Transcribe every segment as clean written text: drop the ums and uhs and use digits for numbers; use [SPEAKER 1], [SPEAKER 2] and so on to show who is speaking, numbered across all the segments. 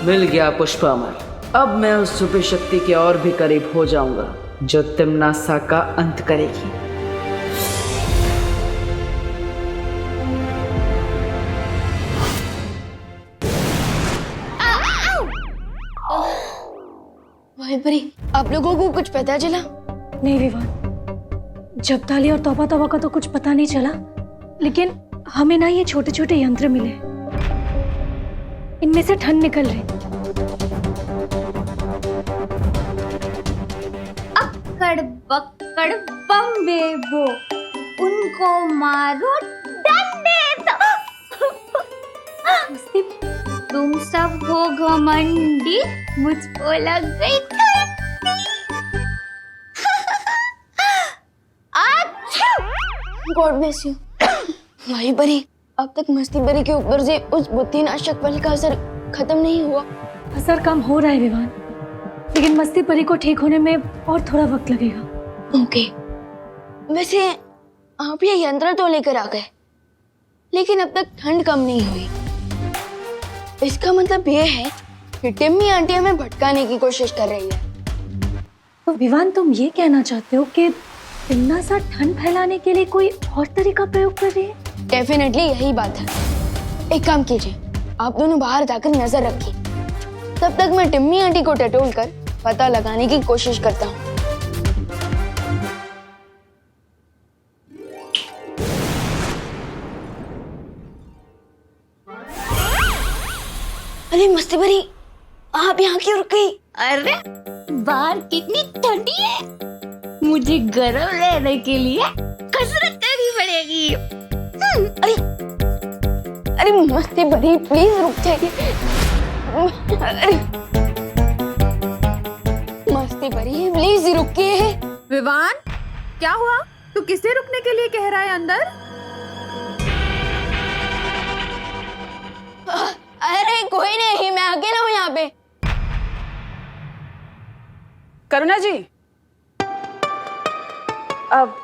[SPEAKER 1] मिल गया पुष्पामर। अब मैं उस सुपर शक्ति के और भी करीब हो जाऊंगा जो तिम्नासा का अंत करेगी।
[SPEAKER 2] भाई आप लोगों को कुछ पता चला?
[SPEAKER 3] नहीं विवान, जब्ताली और तौबा तौबा का तो कुछ पता नहीं चला, लेकिन हमें ना ये छोटे छोटे यंत्र मिले, इनमें से ठंड निकल रही।
[SPEAKER 2] अक्कड़ बक्कड़ बम बेबो, उनको मारो डंडे से। तुम सब हो घमंडी, मुझको लग गई गॉड ब्लेस यू। भाई बरी, अब तक मस्ती बरी के ऊपर से उस बुद्धिनाशक बल का असर खत्म नहीं हुआ।
[SPEAKER 3] असर कम हो रहा है विवान, लेकिन मस्ती परी को ठीक होने में और थोड़ा वक्त लगेगा।
[SPEAKER 2] ओके। वैसे आप ये यंत्र तो लेकर आ गए, लेकिन अब तक ठंड कम नहीं हुई। इसका मतलब ये है कि टिम्मी आंटी हमें भटकाने की कोशिश कर रही है।
[SPEAKER 3] तो विवान, तुम ये कहना चाहते हो कि तिम्नासा ठंड फैलाने के लिए कोई और तरीका प्रयोग कर रही है?
[SPEAKER 2] डेफिनेटली यही बात है। एक काम कीजिए, आप दोनों बाहर जाकर नजर रखिए, तब तक मैं टिम्मी आंटी को टटोल कर पता लगाने की कोशिश करता हूँ। अरे मस्ती भरी, आप यहाँ क्यों रुक गई? अरे बाहर कितनी ठंडी है, मुझे गर्म रहने के लिए कसरत करनी पड़ेगी। अरे अरे मस्ती भरी, प्लीज रुक जाइए। अरे मस्ती भरी, प्लीज रुकिए।
[SPEAKER 4] विवान, क्या हुआ? तू किसे रुकने के लिए कह रहा है अंदर?
[SPEAKER 2] अरे कोई नहीं, मैं अकेला हूँ यहाँ पे।
[SPEAKER 5] करुणा जी, अब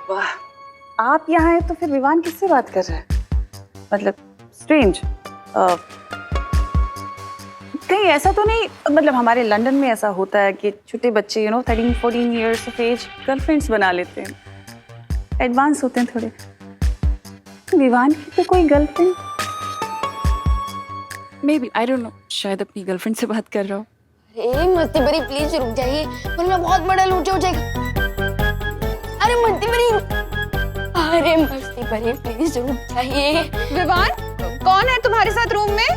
[SPEAKER 5] आप यहाँ हैं तो फिर विवान किससे बात कर रहा है? मतलब स्ट्रेंज। कहीं ऐसा तो नहीं, मतलब हमारे लंदन में ऐसा होता है कि छोटे बच्चे 13-14 इयर्स ऑफ एज गर्लफ्रेंड्स बना लेते हैं, एडवांस होते हैं थोड़े। विवान की तो कोई girlfriend may be, I don't know, शायद अपनी गर्लफ्रेंड से बात कर रहा हूँ।
[SPEAKER 2] अरे मस्ती भरी, प्लीज रुक जाइए, वरना बहुत बड़ा लूचा हो जाएगा। अरे मस्ती भरी, अरे मस्ती भरी, प्लीज रुक जाइए।
[SPEAKER 4] विवान, कौन है तुम्हारे साथ रूम में?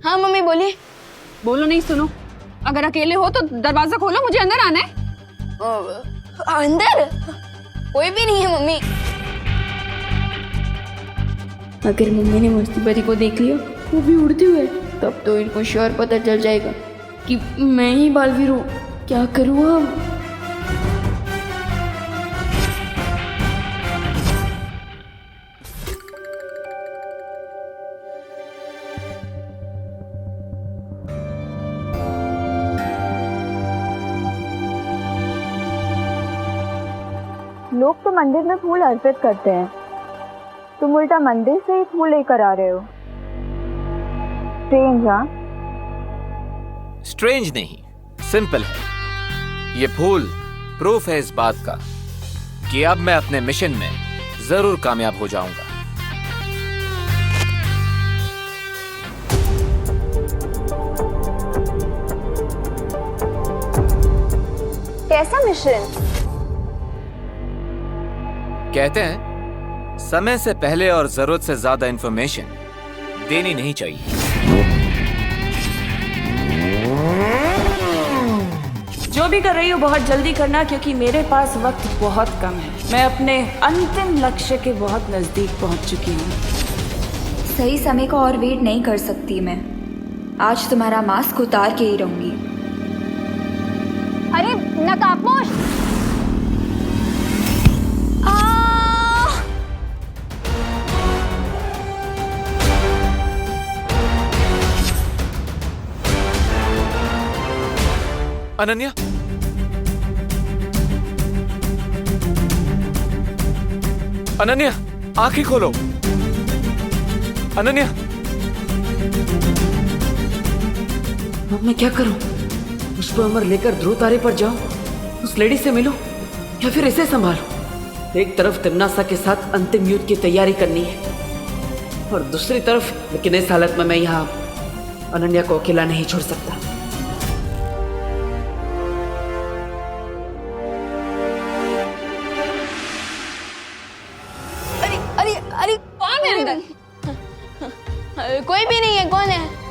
[SPEAKER 2] हाँ मम्मी बोलिए।
[SPEAKER 4] बोलो नहीं, सुनो। अगर अकेले हो तो दरवाजा खोलो, मुझे अंदर आना है।
[SPEAKER 2] अंदर कोई भी नहीं है मम्मी। अगर मम्मी ने मस्ती भरी को देख लिया, वो भी उड़ते हुए, तब तो इनको श्योर पता चल जाएगा कि मैं ही बालवीर हूँ। क्या करूँ अब?
[SPEAKER 6] लोग तो मंदिर में फूल अर्पित करते हैं, तुम उल्टा मंदिर से ही फूल लेकर आ रहे हो। स्ट्रेंज। हाँ,
[SPEAKER 7] स्ट्रेंज नहीं, सिंपल है। ये फूल प्रूफ है इस बात का कि अब मैं अपने मिशन में जरूर कामयाब हो जाऊंगा।
[SPEAKER 6] कैसा मिशन?
[SPEAKER 7] कहते हैं समय से पहले और जरूरत से ज्यादा इंफॉर्मेशन देनी नहीं चाहिए।
[SPEAKER 5] जो भी कर रही हो बहुत जल्दी करना, क्योंकि मेरे पास वक्त बहुत कम है। मैं अपने अंतिम लक्ष्य के बहुत नजदीक पहुंच चुकी हूँ।
[SPEAKER 8] सही समय को और वेट नहीं कर सकती मैं। आज तुम्हारा मास्क उतार के ही रहूंगी।
[SPEAKER 6] अरे नकाबपोश!
[SPEAKER 7] अनन्या, अनन्या, आंखें खोलो। अनन्या,
[SPEAKER 1] अब मैं क्या करूं? पुष्प अमर लेकर ध्रुव तारे पर जाऊं, उस लेडी से मिलूं, या फिर इसे संभालूं? एक तरफ तिमनासा के साथ अंतिम युद्ध की तैयारी करनी है और दूसरी तरफ, लेकिन इस हालत में मैं यहाँ अनन्या को अकेला नहीं छोड़ सकता।
[SPEAKER 2] अरे अरे अरे
[SPEAKER 4] कौन है अंदर?
[SPEAKER 2] कोई भी नहीं है, कौन है?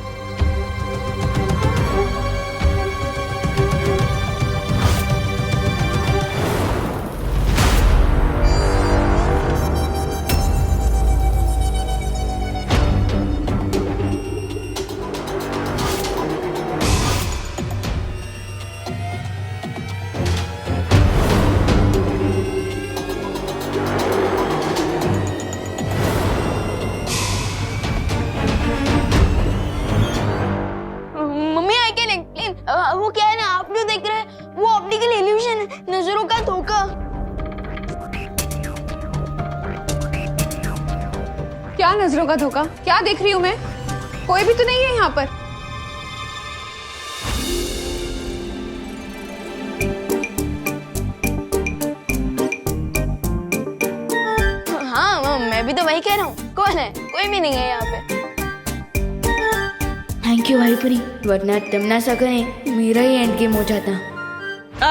[SPEAKER 2] वो क्या है ना, आप जो देख रहे हैं वो ऑप्टिकल इल्यूशन है, नजरों का धोखा।
[SPEAKER 4] क्या नजरों का धोखा? क्या देख रही हूँ मैं? कोई भी तो नहीं है यहाँ पर।
[SPEAKER 2] हाँ, मैं भी तो वही कह रहा हूँ। कौन है? कोई भी नहीं है यहाँ पे। थैंक यू भाईपुरी, वरना तिमनासा का नहीं, मेरा ही एंड गेम हो जाता।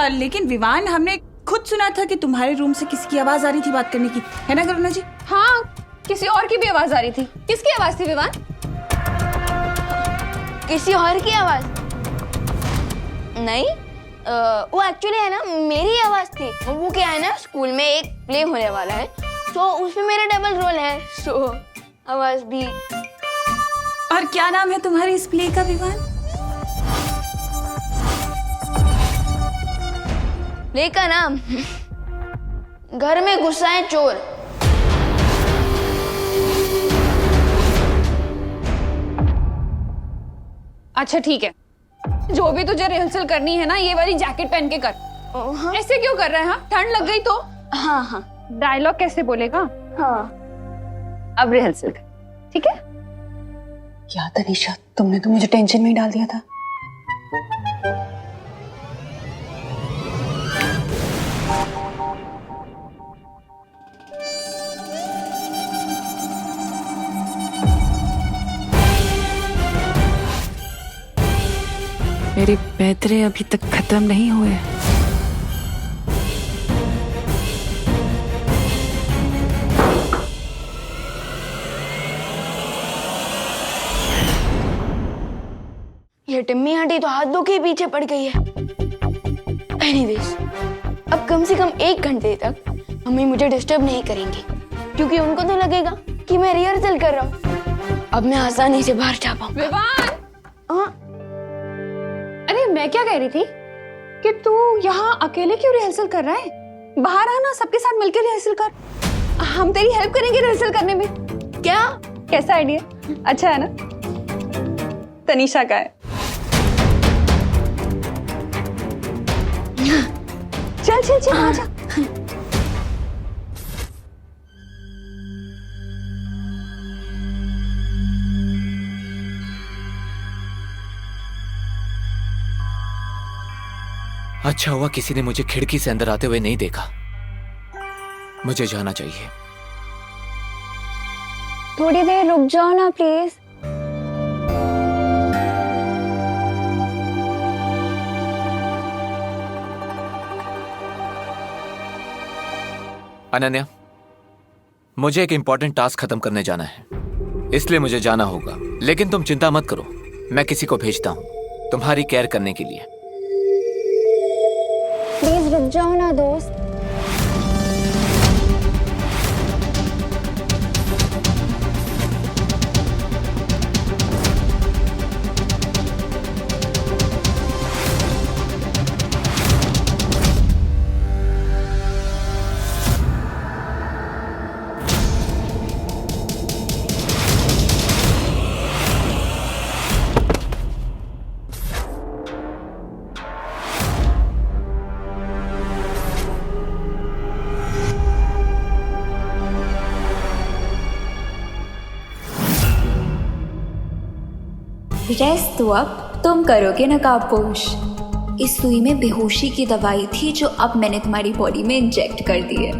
[SPEAKER 5] लेकिन विवान, हमने खुद सुना था कि तुम्हारे रूम से किसी की आवाज आ रही थी बात करने की, है ना करुणा जी?
[SPEAKER 4] हाँ, किसी और की भी आवाज आ रही थी। किसकी आवाज थी विवान?
[SPEAKER 2] किसी और की आवाज नहीं, वो एक्चुअली है ना मेरी आवाज थी। वो क्या है ना, स्कूल में एक प्ले होने वाला है, तो उसमें मेरा डबल रोल है, सो आवाज भी।
[SPEAKER 5] और क्या नाम है तुम्हारे इस प्ले का विवान?
[SPEAKER 2] प्ले का नाम घर में गुस्सा है चोर।
[SPEAKER 4] अच्छा ठीक है, जो भी तुझे रिहर्सल करनी है ना, ये वाली जैकेट पहन के कर। ऐसे क्यों कर रहा है? हाँ, ठंड लग गई तो?
[SPEAKER 2] हाँ हाँ,
[SPEAKER 4] डायलॉग कैसे बोलेगा?
[SPEAKER 2] हाँ।
[SPEAKER 4] अब रिहर्सल कर, ठीक है?
[SPEAKER 5] क्या तनीषा, तुमने तो मुझे टेंशन में ही डाल दिया था।
[SPEAKER 9] मेरे पैतरे अभी तक खत्म नहीं हुए।
[SPEAKER 2] ये टिम्मी आंटी तो हाथ धो के पीछे पड़ गई है। एनीवेज, अब कम से कम 1 घंटे तक मम्मी मुझे डिस्टर्ब नहीं करेंगी, क्योंकि उनको तो लगेगा कि मैं रिहर्सल कर रहा हूँ। अब मैं आसानी से बाहर जा पाऊंगा।
[SPEAKER 4] विवान!
[SPEAKER 2] हाँ?
[SPEAKER 4] अरे मैं क्या कह रही थी कि तू यहाँ अकेले क्यों रिहर्सल कर रहा है? बाहर आना, सबके साथ मिलकर रिहर्सल कर। हम तेरी हेल्प करेंगे रिहर्सल करने में।
[SPEAKER 2] क्या?
[SPEAKER 4] कैसा आइडिया? अच्छा है ना? तनीषा का है। चल चल चल, आजा।
[SPEAKER 7] अच्छा हुआ किसी ने मुझे खिड़की से अंदर आते हुए नहीं देखा। मुझे जाना चाहिए।
[SPEAKER 2] थोड़ी देर रुक जाओ ना प्लीज।
[SPEAKER 7] अनन्या, मुझे एक इंपॉर्टेंट टास्क खत्म करने जाना है, इसलिए मुझे जाना होगा। लेकिन तुम चिंता मत करो, मैं किसी को भेजता हूँ तुम्हारी केयर करने के लिए।
[SPEAKER 2] प्लीज रुक जाओ ना दोस्त।
[SPEAKER 8] रेस्ट तो अब तुम करोगे नकाबपोश। इस सुई में बेहोशी की दवाई थी जो अब मैंने तुम्हारी बॉडी में इंजेक्ट कर दी है।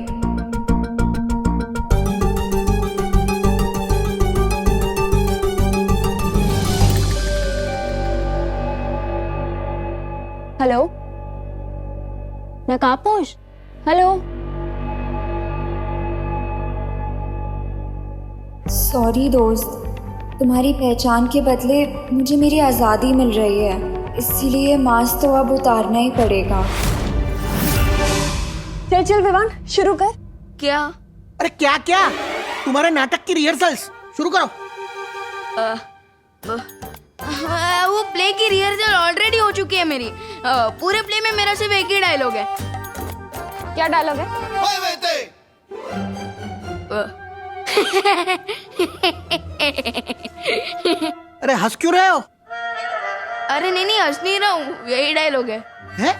[SPEAKER 4] Hello नकाबपोश, hello.
[SPEAKER 8] सॉरी दोस्त, तुम्हारी पहचान के बदले मुझे मेरी आज़ादी मिल रही है, इसीलिए मास्क तो अब उतारना ही पड़ेगा।
[SPEAKER 4] चल चल विवान, शुरू कर।
[SPEAKER 2] क्या?
[SPEAKER 10] अरे क्या क्या, तुम्हारे नाटक की रिहर्सल्स शुरू करो।
[SPEAKER 2] वो प्ले की रिहर्सल ऑलरेडी हो चुकी है मेरी। पूरे प्ले में मेरा सिर्फ एक ही डायलॉग है।
[SPEAKER 4] क्या डायलॉग है?
[SPEAKER 10] अरे हंस क्यों रहे हो?
[SPEAKER 2] अरे नहीं हंस नहीं रहा हूँ, यही डायलॉग है।
[SPEAKER 10] हैं?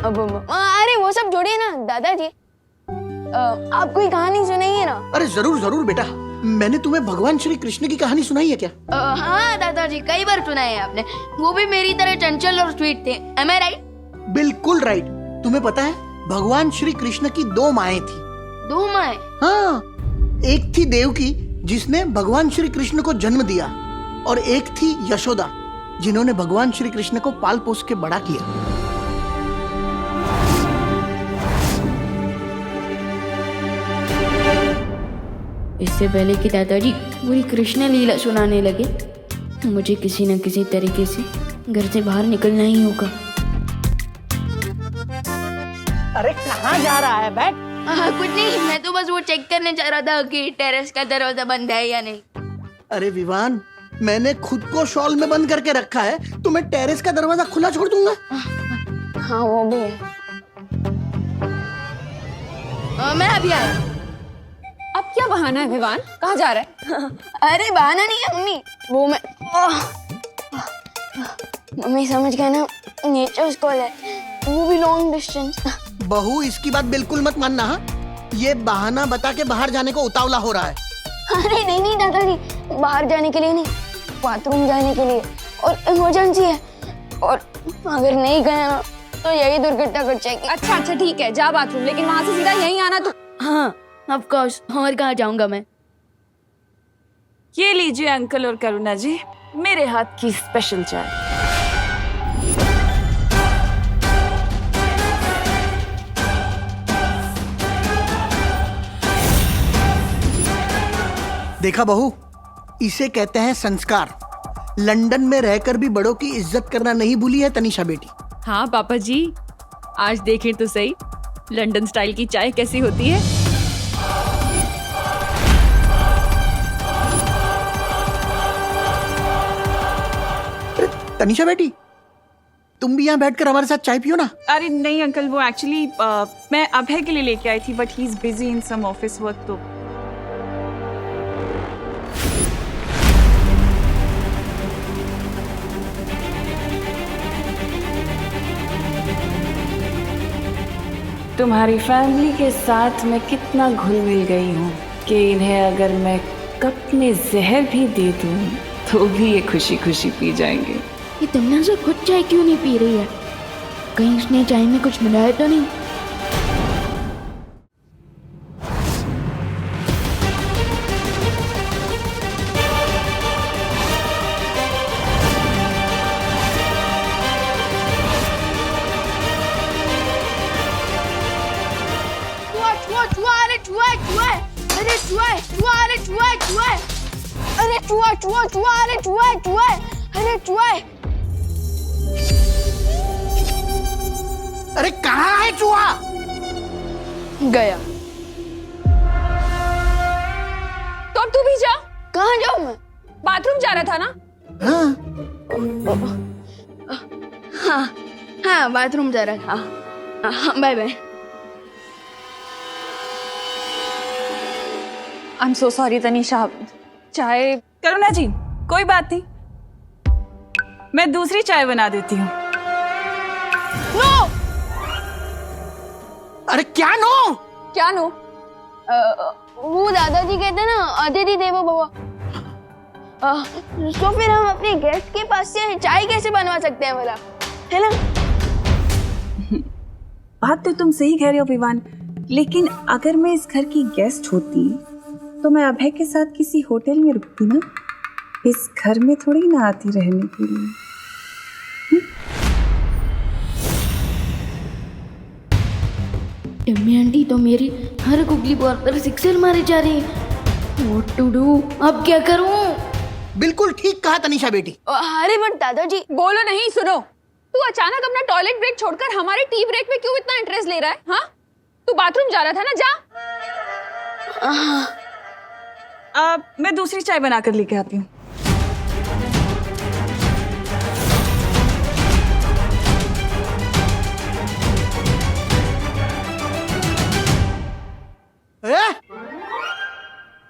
[SPEAKER 4] अरे वो सब छोड़िए ना दादाजी, आप कोई कहानी सुनाइए ना।
[SPEAKER 10] अरे जरूर जरूर बेटा, मैंने तुम्हें भगवान श्री कृष्ण की कहानी सुनाई है क्या?
[SPEAKER 2] हाँ दादाजी, कई बार सुनाई है आपने। वो भी मेरी तरह चंचल और स्वीट थे। Am I right?
[SPEAKER 10] बिल्कुल राइट। तुम्हें पता है भगवान श्री कृष्ण की 2 माएं थी।
[SPEAKER 2] 2 माएं?
[SPEAKER 10] हाँ, एक थी देवकी जिसने भगवान श्री कृष्ण को जन्म दिया, और एक थी यशोदा जिन्होंने भगवान श्री कृष्ण को पाल पोस के बड़ा किया।
[SPEAKER 2] इससे पहले कि दादाजी पूरी कृष्ण लीला सुनाने लगे, मुझे किसी न किसी तरीके से घर से बाहर निकलना ही होगा।
[SPEAKER 10] अरे कहाँ जा रहा है? बैठ।
[SPEAKER 2] कुछ नहीं, मैं तो बस वो चेक करने जा रहा था कि टेरेस का दरवाजा बंद है या नहीं।
[SPEAKER 10] अरे विवान, मैंने खुद को शॉल में बंद करके रखा है, तो मैं टेरेस का दरवाजा खुला छोड़ दूंगा?
[SPEAKER 4] हाँ वो भी है।
[SPEAKER 2] मैं अभी आया।
[SPEAKER 4] अब क्या बहाना है विवान, कहाँ जा रहा है?
[SPEAKER 2] अरे बहाना नहीं है मम्मी, वो मैं मम्मी समझ गया ना, नेचर्स कॉल है, वो भी लॉन्ग डिस्टेंस।
[SPEAKER 10] बहू, इसकी बात बिल्कुल मत मानना। हाँ, ये बहाना बता के बाहर जाने को उतावला हो रहा है।
[SPEAKER 2] अरे नहीं दादाजी, बाहर जाने के लिए नहीं, बाथरूम जाने के लिए, और इमरजेंसी है, और अगर नहीं गया ना तो यही दुर्घटना घट जाएगी।
[SPEAKER 4] अच्छा ठीक है, जा बाथरूम, लेकिन वहां से सीधा यहीं आना तो।
[SPEAKER 2] हाँ ऑफ कोर्स, और कहाँ जाऊंगा मैं।
[SPEAKER 5] ये लीजिए अंकल और करुणा जी, मेरे हाथ की स्पेशल चाय।
[SPEAKER 10] देखा बहू, इसे कहते हैं संस्कार। लंदन में रहकर भी बड़ों की इज्जत करना नहीं भूली है तनीषा बेटी।
[SPEAKER 9] हाँ पापा जी, आज देखें तो सही लंदन स्टाइल की चाय कैसी होती है।
[SPEAKER 10] तनीषा बेटी, तुम भी यहाँ बैठकर हमारे साथ चाय पियो ना।
[SPEAKER 5] अरे नहीं अंकल, वो एक्चुअली मैं अभय के लिए लेके आई थी, but he is busy in some office work. तो तुम्हारी फैमिली के साथ मैं कितना घुल मिल गई हूँ कि इन्हें अगर मैं कप में जहर भी दे दूँ तो भी ये खुशी खुशी पी जाएंगे।
[SPEAKER 2] ये तुमने से खुद चाय क्यों नहीं पी रही है? कहीं उसने चाय में कुछ मिलाया तो नहीं?
[SPEAKER 10] अरे कहाँ है चूहा?
[SPEAKER 2] गया।
[SPEAKER 4] तो अब तू भी जा।
[SPEAKER 2] कहाँ जाऊँ मैं?
[SPEAKER 4] बाथरूम जा रहा था ना?
[SPEAKER 10] हाँ,
[SPEAKER 2] हाँ बाथरूम जा रहा था। हाँ bye bye.
[SPEAKER 5] I am so sorry Tanisha, चाय। करुणा जी कोई बात नहीं, मैं दूसरी चाय बना देती हूँ।
[SPEAKER 10] अरे क्या नो?
[SPEAKER 4] क्या नो?
[SPEAKER 2] वो दादाजी कहते हैं ना, अतिथि देवो भव। तो फिर हम अपने गेस्ट के पास से चाय कैसे बनवा सकते हैं भला, है ना?
[SPEAKER 5] बात तो तुम सही कह रहे हो विवान, लेकिन अगर मैं इस घर की गेस्ट होती तो मैं अभय के साथ किसी होटल में रुकती ना, इस घर में थोड़ी ना आती रहने के लिए।
[SPEAKER 2] टिम्मी आंटी तो मेरी हर गुगली बॉल पर सिक्सर मारे जा रही है। What to do? अब क्या करूं?
[SPEAKER 10] बिल्कुल ठीक कहा तनिषा बेटी।
[SPEAKER 2] अरे बट दादाजी।
[SPEAKER 4] बोलो नहीं, सुनो। तू अचानक अपना टॉयलेट ब्रेक छोड़कर हमारे टी ब्रेक में क्यों इतना इंटरेस्ट ले रहा है? हाँ, तू बाथरूम जा रहा था ना, जा।
[SPEAKER 5] मैं दूसरी चाय बनाकर लेके आती हूँ।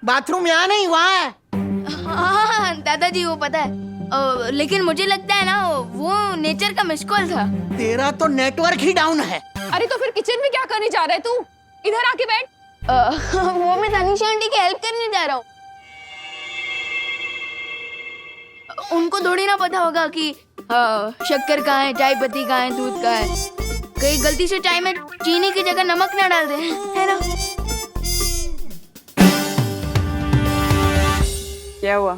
[SPEAKER 10] बाथरूम यहाँ नहीं, वहाँ है।
[SPEAKER 2] हाँ दादाजी, वो पता है, लेकिन मुझे लगता है ना वो नेचर का मिस कॉल था।
[SPEAKER 10] तेरा तो नेटवर्क ही डाउन है।
[SPEAKER 4] अरे तो फिर किचन में क्या करने जा रहा है तू? इधर आके बैठ।
[SPEAKER 2] वो मैं तनिषा आंटी की हेल्प करने जा रहा हूँ। उनको थोड़ी ना पता होगा कि शक्कर कहाँ है, चाय पत्ती कहाँ है, दूध कहाँ है। कहीं गलती से चाय में चीनी की जगह नमक ना डाल दे, है ना?
[SPEAKER 5] क्या हुआ?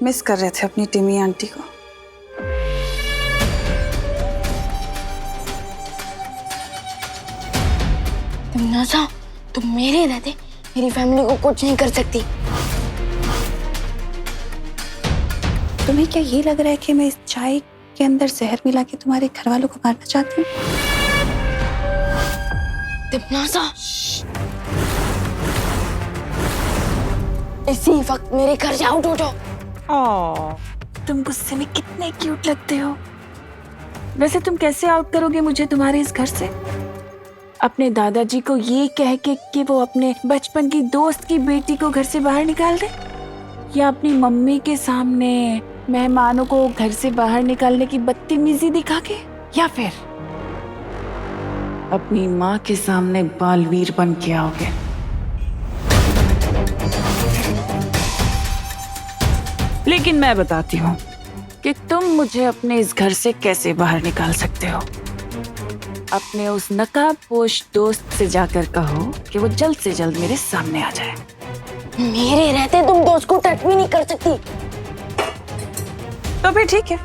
[SPEAKER 5] मिस कर रहे थे अपनी टिमी आंटी को?
[SPEAKER 2] नाज़ा, तुम मेरे रहते मेरी फैमिली को कुछ नहीं कर सकती।
[SPEAKER 5] तुम्हें क्या ये लग रहा है कि मैं इस चाय के अंदर जहर मिला के तुम्हारे घर वालों को मारना चाहती हूँ?
[SPEAKER 2] नाज़ा, इसी वक्त मेरे घर से आउट हो जाओ।
[SPEAKER 5] तुम गुस्से में कितने क्यूट लगते हो। वैसे तुम कैसे आउट करोगे मुझे तुम्हारे इस घर से? अपने दादाजी को ये कह के कि वो अपने बचपन की दोस्त की बेटी को घर से बाहर निकाल दे, या अपनी मम्मी के सामने मेहमानों को घर से बाहर निकालने की बदतमीजी दिखा के, या फिर अपनी माँ के सामने बालवीर बन के आओगे? लेकिन मैं बताती हूँ कि तुम मुझे अपने इस घर से कैसे बाहर निकाल सकते हो। अपने उस नकाबपोश दोस्त से जाकर कहो कि वो जल्द से जल्द मेरे सामने आ जाए।
[SPEAKER 2] मेरे रहते तुम दोस्त को टच भी नहीं कर सकती।
[SPEAKER 5] तो फिर ठीक है,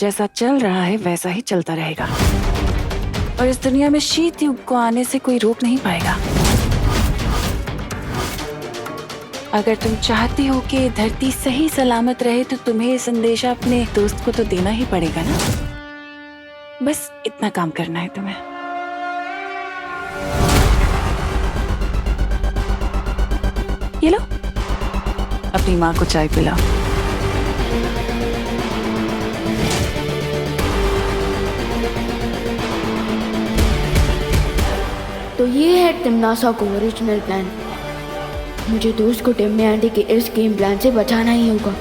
[SPEAKER 5] जैसा चल रहा है वैसा ही चलता रहेगा, और इस दुनिया में शीत युग को आने से कोई रोक नहीं पाएगा। अगर तुम चाहती हो कि धरती सही सलामत रहे तो तुम्हें ये संदेशा अपने दोस्त को तो देना ही पड़ेगा ना। बस इतना काम करना है तुम्हें। ये लो, अपनी माँ को चाय पिलाओ।
[SPEAKER 2] तो ये है टिमनासा को ओरिजिनल प्लान। मुझे दोस्त को टिम्मी आंटी के इस गेम प्लान से बचाना ही होगा।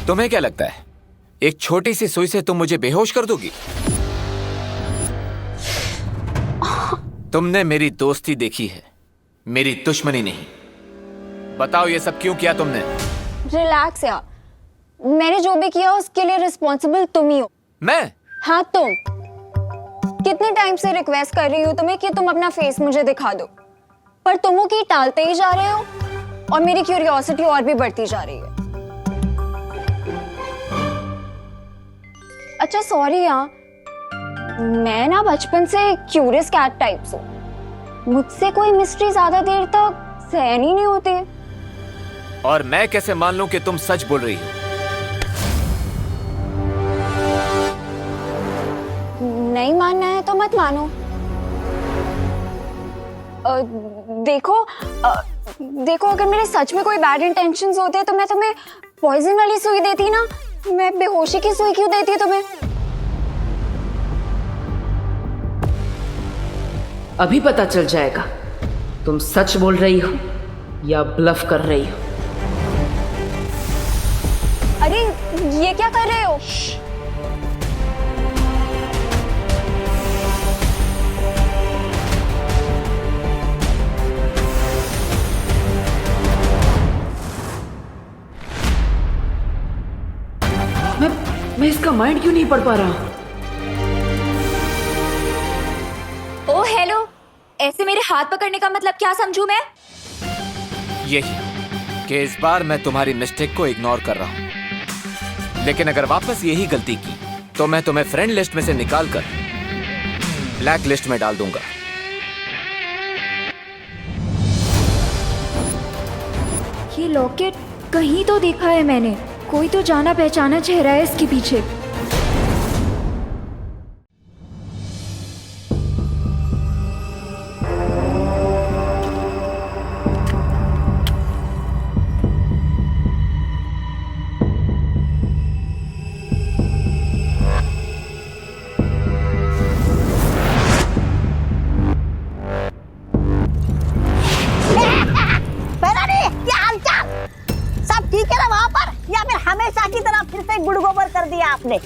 [SPEAKER 7] तुम्हें क्या लगता है एक छोटी सी सुई से तुम मुझे बेहोश कर दोगी? तुमने मेरी दोस्ती देखी है, मेरी दुश्मनी नहीं। बताओ ये सब क्यों किया तुमने?
[SPEAKER 4] रिलैक्स यार, मैंने जो भी किया उसके लिए रिस्पॉन्सिबल तुम ही हो।
[SPEAKER 7] मैं?
[SPEAKER 4] हाँ तुम। कितने टाइम से रिक्वेस्ट कर रही हूँ तुम्हें कि तुम अपना फेस मुझे दिखा दो, पर तुम वो की टालते ही जा रहे हो और मेरी क्यूरियोसिटी और भी बढ़ती जा रही है। अच्छा सॉरी यार, मैं ना बचपन से क्यूरियस कैट टाइप्स हूँ।
[SPEAKER 2] मुझसे कोई मिस्ट्री ज्यादा देर तक सहन ही नहीं होती।
[SPEAKER 7] और मैं कैसे मान लूं कि तुम सच बोल रही हो?
[SPEAKER 2] नहीं मानना है तो मत मानो। देखो अगर मेरे सच में कोई बैड इंटेंशंस होते तो मैं तुम्हें पॉइजन वाली सुई देती ना। मैं बेहोशी की सुई क्यों देती तुम्हें?
[SPEAKER 1] अभी पता चल जाएगा तुम सच बोल रही हो या ब्लफ कर रही हो।
[SPEAKER 2] अरे ये क्या कर रहे हो?
[SPEAKER 1] मैं इसका माइंड क्यों नहीं पढ़ पा रहा?
[SPEAKER 2] ओ हेलो, ऐसे मेरे हाथ पकड़ने का मतलब क्या समझूं मैं?
[SPEAKER 7] यही कि इस बार मैं तुम्हारी मिस्टेक को इग्नोर कर रहा हूं, लेकिन अगर वापस यही गलती की तो मैं तुम्हें फ्रेंड लिस्ट में से निकालकर ब्लैक लिस्ट में डाल दूंगा।
[SPEAKER 8] ये लॉकेट कहीं तो देखा है मैंने। कोई तो जाना पहचाना चेहरा है इसके पीछे।
[SPEAKER 6] आपने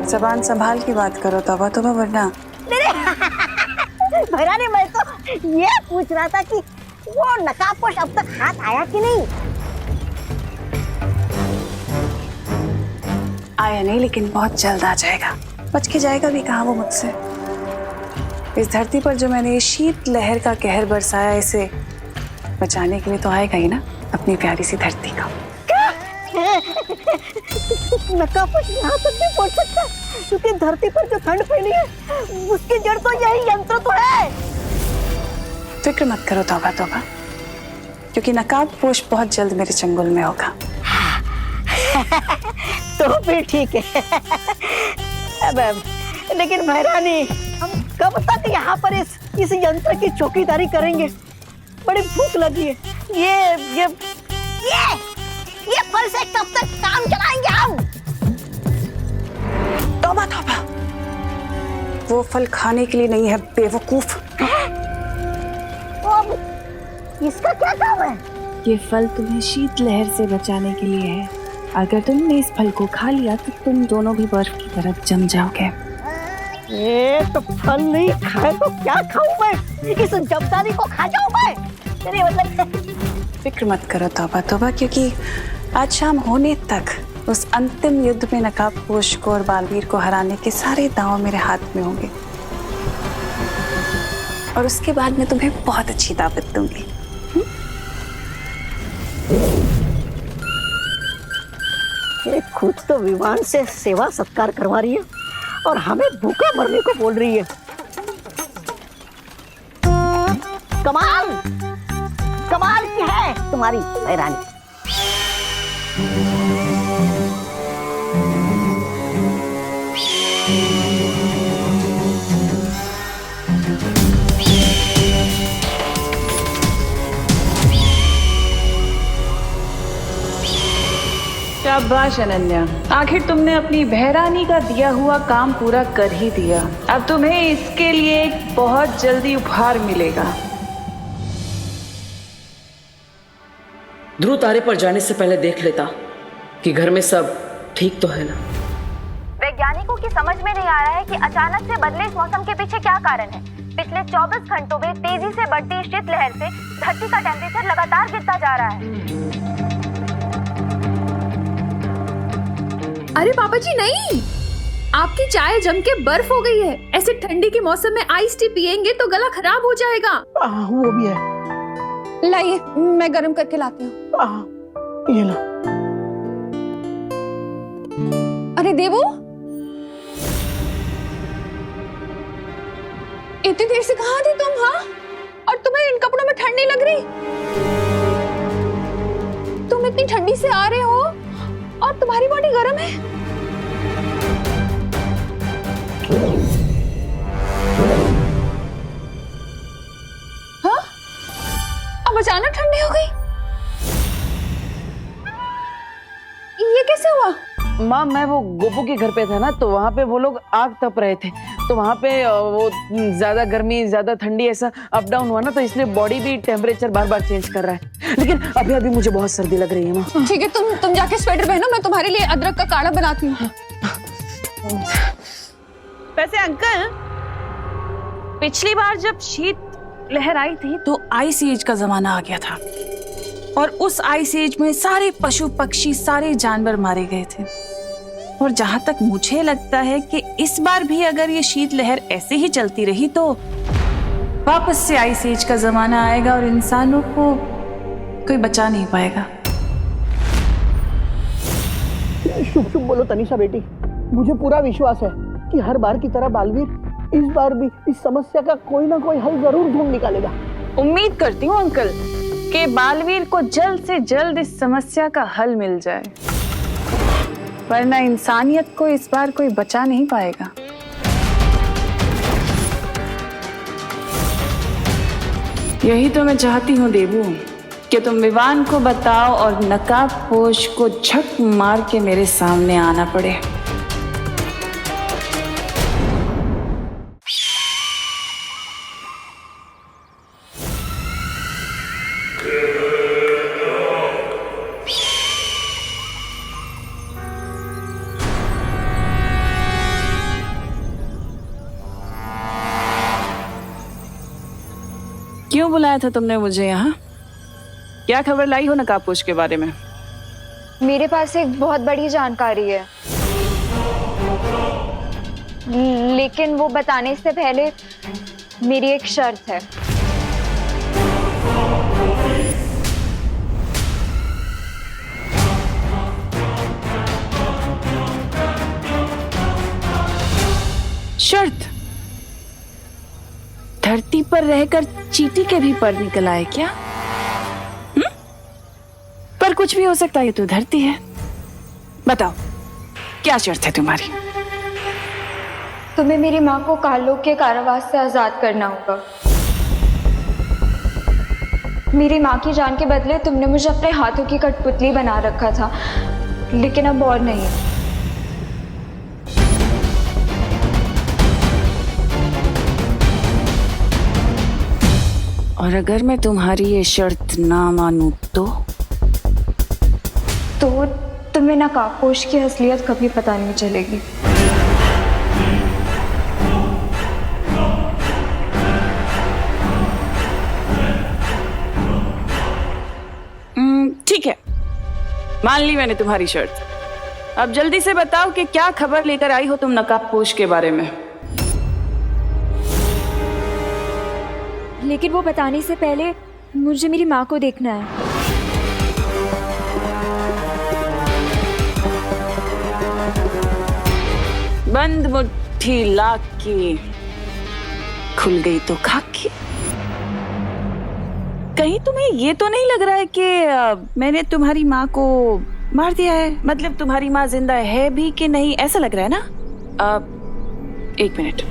[SPEAKER 5] जबान संभाल की बात करो तौबा तौबा, वरना
[SPEAKER 6] भैरानी मैं तो ये पूछ रहा था कि वो नकाबपोश अब तक हाथ आया कि नहीं?
[SPEAKER 5] आया नहीं, लेकिन बहुत जल्द आ जाएगा। बच के जाएगा भी कहाँ वो मुझसे। इस धरती पर जो मैंने ये शीत लहर का कहर बरसाया, इसे बचाने के लिए तो आएगा ही ना, अपनी प्यारी सी धरती का।
[SPEAKER 6] नकाबपोश यहाँ तक नहीं पहुँच सकता, क्योंकि धरती पर जो ठंड फैली है उसकी जड़ तो यही यंत्र तो है।
[SPEAKER 5] फिक्र मत करो तौबा तौबा, क्योंकि नकाबपोश बहुत जल्द मेरे चंगुल में होगा।
[SPEAKER 6] तो फिर ठीक है। अब लेकिन महारानी, हम कब तक यहाँ पर इस यंत्र की चौकीदारी करेंगे? बड़ी भूख लगी है। ये फल से कब तक काम चलाएंगे हम?
[SPEAKER 5] तौबा तौबा, वो फल खाने के लिए नहीं है बेवकूफ।
[SPEAKER 6] इसका क्या काम है?
[SPEAKER 11] ये फल तुम्हें शीत लहर से बचाने के लिए है। अगर तुमने इस फल को खा लिया तो तुम दोनों भी बर्फ की तरफ जम जाओगे।
[SPEAKER 6] ये तो फल नहीं खाए तो क्या खाऊं मैं? इस जबदारी को खा जाऊं मैं? तेरे मतलब
[SPEAKER 5] फिक्र मत करो तौबा तौबा, क्योंकि आज शाम होने तक उस अंतिम युद्ध में नकाबपोश को और बालवीर को हराने के सारे दांव मेरे हाथ में होंगे, और उसके बाद मैं तुम्हें बहुत अच्छी दावत दूंगी।
[SPEAKER 6] ये खुद तो विमान से सेवा सत्कार करवा रही है और हमें भूखा मरने को बोल रही है। कमाल की है तुम्हारी महारानी।
[SPEAKER 5] शाबाश अनन्या, आखिर तुमने अपनी बहरानी का दिया हुआ काम पूरा कर ही दिया। अब तुम्हें इसके लिए एक बहुत जल्दी उपहार मिलेगा।
[SPEAKER 1] ध्रुव तारे पर जाने से पहले देख लेता कि घर में सब ठीक तो है ना।
[SPEAKER 12] वैज्ञानिकों की समझ में नहीं आ रहा है कि अचानक से बदले इस मौसम के पीछे क्या कारण है। पिछले 24 घंटों में तेजी से बढ़ती शीत लहर से धरती का टेम्परेचर लगातार गिरता जा रहा है।
[SPEAKER 9] अरे पापा जी नहीं, आपकी चाय जम के बर्फ हो गई है। ऐसे ठंडी के मौसम में आइस टी पिएंगे तो गला खराब हो जाएगा।
[SPEAKER 10] वो भी है।
[SPEAKER 4] लाइए, मैं गर्म करके लाती हूँ।
[SPEAKER 10] ये लो।
[SPEAKER 4] अरे देवू, इतनी देर से कहाँ थे तुम? हाँ, और तुम्हें इन कपड़ों में ठंड नहीं लग रही? तुम इतनी ठंडी से आ रहे हो और तुम्हारी बॉडी गर्म है। हाँ? अब अचानक ठंडी हो गई, ये कैसे हुआ?
[SPEAKER 13] माँ मैं वो गोपू के घर पे था ना, तो वहाँ पे वो लोग आग तप रहे थे, तो वहाँ पे वो ज्यादा गर्मी ज्यादा ठंडी ऐसा अप डाउन हुआ ना, तो इसलिए बॉडी भी टेम्परेचर बार बार चेंज कर रहा है। लेकिन अभी अभी मुझे बहुत सर्दी लग रही है माँ।
[SPEAKER 4] ठीक है, तुम जाके स्वेटर पहनो, मैं तुम्हारे लिए अदरक का काढ़ा बनाती हूँ।
[SPEAKER 5] वैसे अंकल, पिछली बार जब शीत लहर आई थी तो आइस एज का जमाना आ गया था, और उस आइस एज में सारे पशु पक्षी सारे जानवर मारे गए थे। और जहां तक मुझे लगता है कि इस बार भी अगर ये शीत लहर ऐसे ही चलती रही तो वापस से आइस एज का जमाना आएगा और इंसानों को कोई बचा नहीं पाएगा।
[SPEAKER 10] शुभ शुभ बोलो तनिषा बेटी, मुझे पूरा विश्वास है कि हर बार की तरह बालवीर इस बार भी इस समस्या का कोई ना कोई हल जरूर ढूंढ निकालेगा।
[SPEAKER 5] उम्मीद करती हूँ अंकल कि बालवीर को जल्द से जल्द इस समस्या का हल मिल जाए, वरना इंसानियत को इस बार कोई बचा नहीं पाएगा। यही तो मैं चाहती हूँ देवू, कि तुम विवान को बताओ और नकाबपोश को झक मार के मेरे सामने आना पड़े। क्यों बुलाया था तुमने मुझे यहाँ? क्या खबर लाई हो नकाबपोश के बारे में?
[SPEAKER 8] मेरे पास एक बहुत बड़ी जानकारी है, लेकिन वो बताने से पहले मेरी एक शर्त है।
[SPEAKER 5] शर्त? धरती पर रहकर चींटी के भी पर निकल आए क्या? पर कुछ भी हो सकता है, ये तो धरती है। बताओ क्या शर्त है तुम्हारी?
[SPEAKER 8] तुम्हें मेरी माँ को काललोक के कारावास से आजाद करना होगा। मेरी माँ की जान के बदले तुमने मुझे अपने हाथों की कठपुतली बना रखा था, लेकिन अब और नहीं।
[SPEAKER 5] और अगर मैं तुम्हारी ये शर्त ना मानूं तो
[SPEAKER 8] तुम्हें नकाबपोश की असलियत कभी पता नहीं चलेगी।
[SPEAKER 5] ठीक है, मान ली मैंने तुम्हारी शर्त। अब जल्दी से बताओ कि क्या खबर लेकर आई हो तुम नकाबपोश के बारे में?
[SPEAKER 8] लेकिन वो बताने से पहले मुझे मेरी माँ को देखना है।
[SPEAKER 5] बंद मुट्ठी लाख की, खुल गई तो खाकी। कहीं तुम्हें ये तो नहीं लग रहा है कि मैंने तुम्हारी माँ को मार दिया है? मतलब तुम्हारी माँ जिंदा है भी कि नहीं, ऐसा लग रहा है ना? एक मिनट।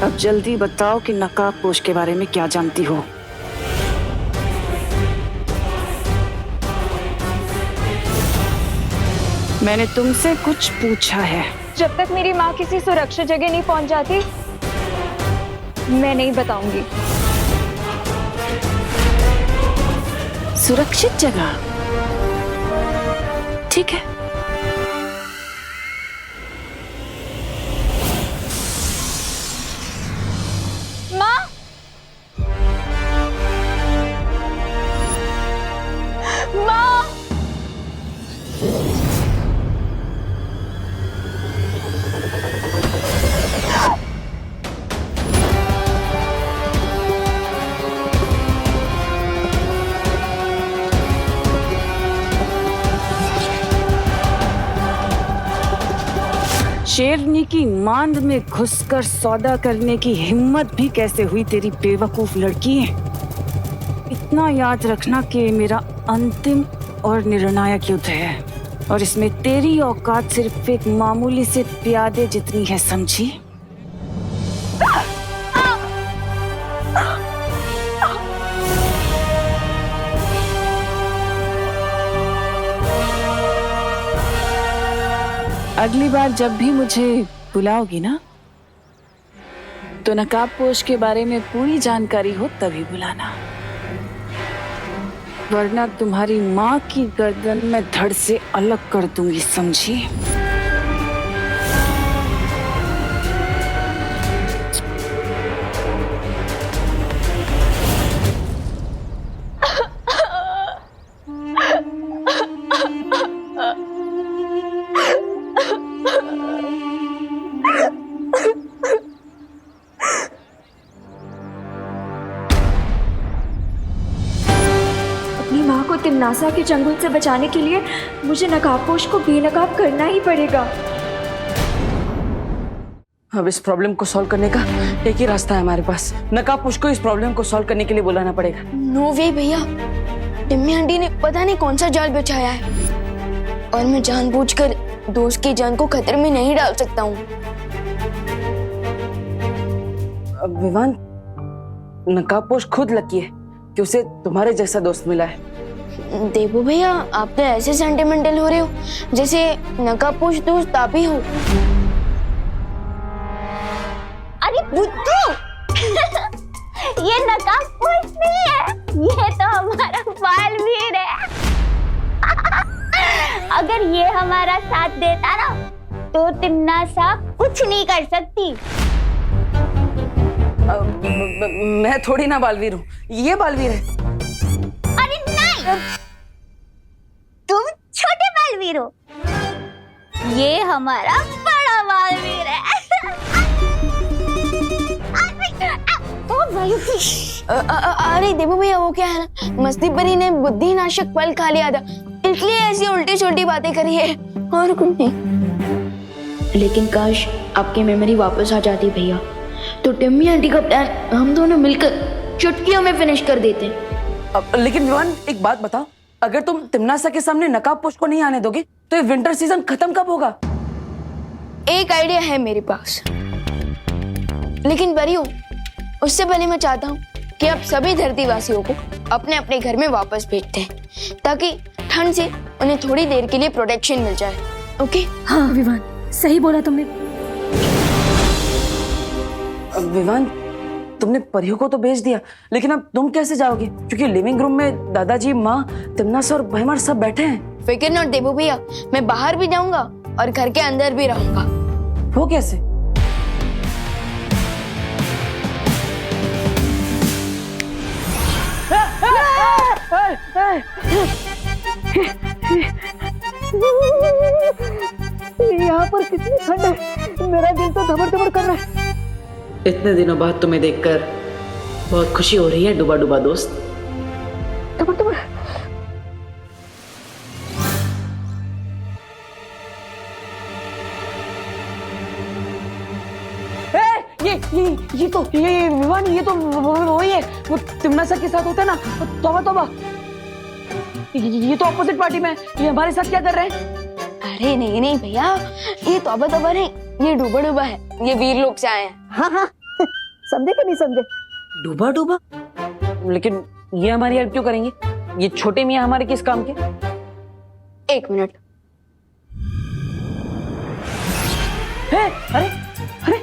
[SPEAKER 5] अब जल्दी बताओ कि नकाबपोश के बारे में क्या जानती हो? मैंने तुमसे कुछ पूछा है।
[SPEAKER 8] जब तक मेरी माँ किसी सुरक्षित जगह नहीं पहुंच जाती, मैं नहीं बताऊंगी।
[SPEAKER 5] सुरक्षित जगह? ठीक है।
[SPEAKER 11] शेरनी की मांद में घुसकर सौदा करने की हिम्मत भी कैसे हुई तेरी बेवकूफ लड़की। इतना याद रखना कि मेरा अंतिम और निर्णायक युद्ध है और इसमें तेरी औकात सिर्फ एक मामूली से प्यादे जितनी है, समझी? अगली बार जब भी मुझे बुलाओगी ना, तो नकाबपोश के बारे में पूरी जानकारी हो तभी बुलाना, वरना तुम्हारी माँ की गर्दन में धड़ से अलग कर दूंगी, समझी?
[SPEAKER 8] तिमनासा के चंगुल से बचाने के लिए मुझे नकाबपोश को बेनकाब करना ही पड़ेगा।
[SPEAKER 13] अब इस प्रॉब्लम को सॉल्व करने का एक ही रास्ता है हमारे पास। नकाबपोश को इस प्रॉब्लम को सॉल्व करने के लिए बुलाना पड़ेगा।
[SPEAKER 2] नो वे भैया, टिम्मी आंटी ने पता नहीं कौन सा जाल बिछाया है और मैं जानबूझकर दोस्त की जान को खतरे में नहीं डाल सकता हूँ।
[SPEAKER 13] विवान, नकाबपोश खुद लकी है कि उसे तुम्हारे जैसा दोस्त मिला है।
[SPEAKER 2] देवू भैया, आप तो ऐसे सेंटिमेंटल हो रहे हो जैसे नकाबपोश दोस्त आप ही हो।
[SPEAKER 12] अरे बुद्धू ये नकाबपोश नहीं है, ये तो हमारा बालवीर है। अगर ये हमारा साथ देता ना तो तिमनासा कुछ नहीं कर सकती।
[SPEAKER 13] मैं थोड़ी ना बालवीर हूँ, ये बालवीर है।
[SPEAKER 12] अरे नहीं, तुम छोटे बालवीर हो, ये हमारा बड़ा बालवीर है।
[SPEAKER 2] अरे देवू भैया, वो क्या है ना, मस्ती परी ने बुद्धिनाशक फल खा लिया था, इसलिए ऐसी उल्टी छोटी बातें करी है और कुछ नहीं। लेकिन काश आपकी मेमोरी वापस आ जाती भैया, तो टिम्मी आंटी का प्लान हम दोनों मिलकर चुटकियों में फिनिश कर देते।
[SPEAKER 13] लेकिन विवान, एक बात बताओ, अगर तुम तिमनासा के सामने नकाबपोश को नहीं आने दोगे तो ये विंटर सीजन खत्म कब होगा?
[SPEAKER 2] एक आइडिया है मेरे पास, लेकिन परियों, उससे पहले मैं चाहता हूँ कि आप सभी धरतीवासियों को अपने अपने घर में वापस भेजते हैं ताकि ठंड से उन्हें थोड़ी देर के लिए प्रोटेक्शन मिल जाए। ओके?
[SPEAKER 3] हाँ विवान, सही बोला तुमने।
[SPEAKER 13] विवान, तुमने परियों को तो भेज दिया, लेकिन अब तुम कैसे जाओगे? क्योंकि लिविंग रूम में दादाजी, माँ, तिमनासा और भैमार सब बैठे हैं।
[SPEAKER 2] फिक्र नॉट देवू भैया, मैं बाहर भी जाऊंगा और घर के अंदर भी रहूंगा।
[SPEAKER 13] वो कैसे?
[SPEAKER 6] यहाँ पर कितनी ठंड है, मेरा दिल तो धबड़ धबड़ कर रहा है।
[SPEAKER 1] इतने दिनों बाद तुम्हें देखकर बहुत खुशी हो रही है डुबा डुबा दोस्त।
[SPEAKER 6] धबड़ धबड़।
[SPEAKER 13] ये विवान, ये तो वही है, वो तिमनासा के साथ होता है ना। तौबा तौबा, ये तो ऑपोजिट पार्टी में, ये हमारे साथ क्या कर रहे हैं?
[SPEAKER 2] अरे नहीं नहीं भैया, ये तौबा तौबा नहीं, ये डूबा डूबा है, ये वीर लोग से आए हैं।
[SPEAKER 6] हाँ हाँ, समझे कि नहीं समझे?
[SPEAKER 1] डूबा डूबा?
[SPEAKER 13] लेकिन ये हमारी हेल्प क्यों करेंगे? ये छोटे मियाँ हमारे किस काम के?
[SPEAKER 2] एक मिनट।
[SPEAKER 13] अरे अरे,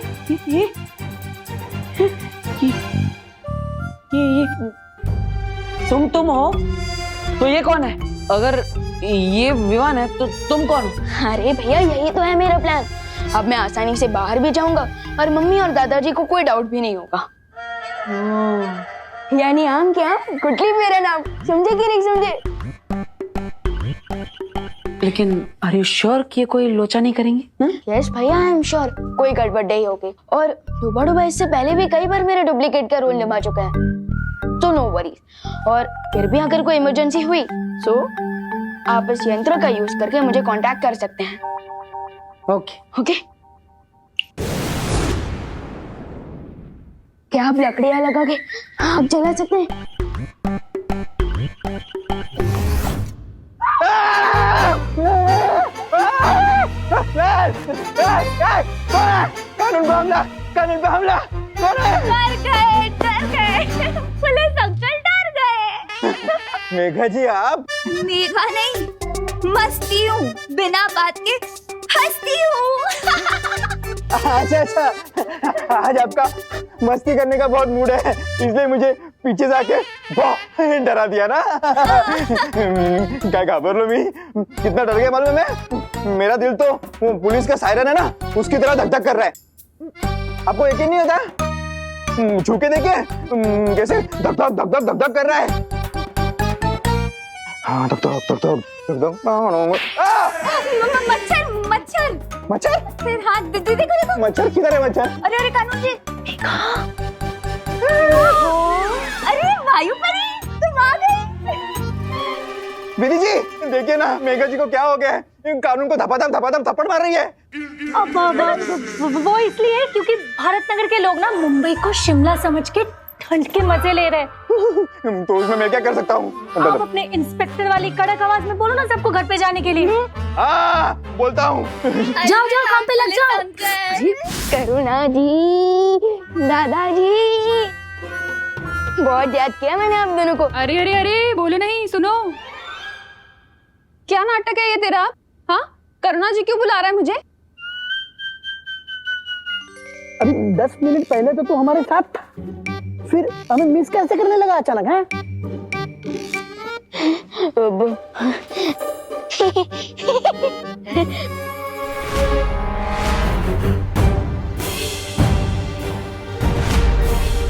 [SPEAKER 13] ये तुम हो तो ये कौन है? अगर ये विवान है तो तुम कौन हो?
[SPEAKER 2] अरे भैया, यही तो है मेरा प्लान। अब मैं आसानी से बाहर भी जाऊंगा और मम्मी और दादाजी को कोई डाउट भी नहीं होगा। यानी आम क्या, गुटली मेरा नाम, समझे कि नहीं समझे?
[SPEAKER 13] लेकिन आर यू श्योर कि ये कोई लोचा नहीं करेंगे?
[SPEAKER 2] यस भैया, आई एम श्योर कोई गड़बड़ नहीं होगी। और डूबा डूबा इससे पहले भी कई बार मेरे डुप्लीकेट का रोल निभा चुका है, तो नो वरीज। और फिर भी अगर कोई इमरजेंसी हुई तो आप इस यंत्र का यूज करके मुझे कांटेक्ट कर सकते हैं।
[SPEAKER 13] Okay
[SPEAKER 2] okay. क्या आप लकड़ियां लगा के आग जला सकते हैं?
[SPEAKER 14] कानून पे हमला
[SPEAKER 2] डर गए पुलिस अंकल डर गए।
[SPEAKER 14] मेघा जी आप?
[SPEAKER 2] मेघा नहीं, मस्ती हूँ, बिना बात के हंसती हूँ।
[SPEAKER 14] अच्छा, आज आपका मस्ती करने का बहुत मूड है, इसलिए मुझे पीछे से आके बहुत डरा दिया ना। क्या घाबर लो मी, कितना डर गया मालूम है मैं? मेरा दिल तो वो पुलिस का सायरन है ना, उसकी तरह धक धक कर रहा है। आपको यकीन नहीं होता? छू के देखिए कैसे धक धक धक धक धक धक कर रहा है। हाँ धक धक धक धक धक धक।
[SPEAKER 2] मच्छर मच्छर
[SPEAKER 14] मच्छर?
[SPEAKER 2] फिर हाथ देखो देखो।
[SPEAKER 14] मच्छर किधर है मच्छर?
[SPEAKER 2] अरे कानून जी, अरे वायु परी तुम आ गए।
[SPEAKER 14] विधि जी देखिए ना, मेघा जी को क्या हो गया है? कानून को धपाधप थप्पड़ मार रही है।
[SPEAKER 3] वो इसलिए क्योंकि भारत नगर के लोग ना मुंबई को शिमला समझ के ठंड के मजे ले रहे हैं।
[SPEAKER 14] तो उसमें मैं क्या कर सकता हूँ?
[SPEAKER 3] आप अपने इंस्पेक्टर वाली कड़क आवाज में बोलो ना सबको घर पे जाने के लिए।
[SPEAKER 14] बोलता हूँ।
[SPEAKER 3] जाओ जाओ काम पे लग जाओ।
[SPEAKER 2] करुणा जी, दादाजी, बहुत याद किया मैंने आप दोनों को।
[SPEAKER 9] अरे अरे अरे बोलो नहीं, सुनो। क्या नाटक है ये तेरा? हाँ, करुणा जी क्यों बुला रहा है मुझे?
[SPEAKER 10] अभी 10 मिनट पहले तो तू हमारे साथ था, फिर हमें मिस कैसे करने लगा अचानक? है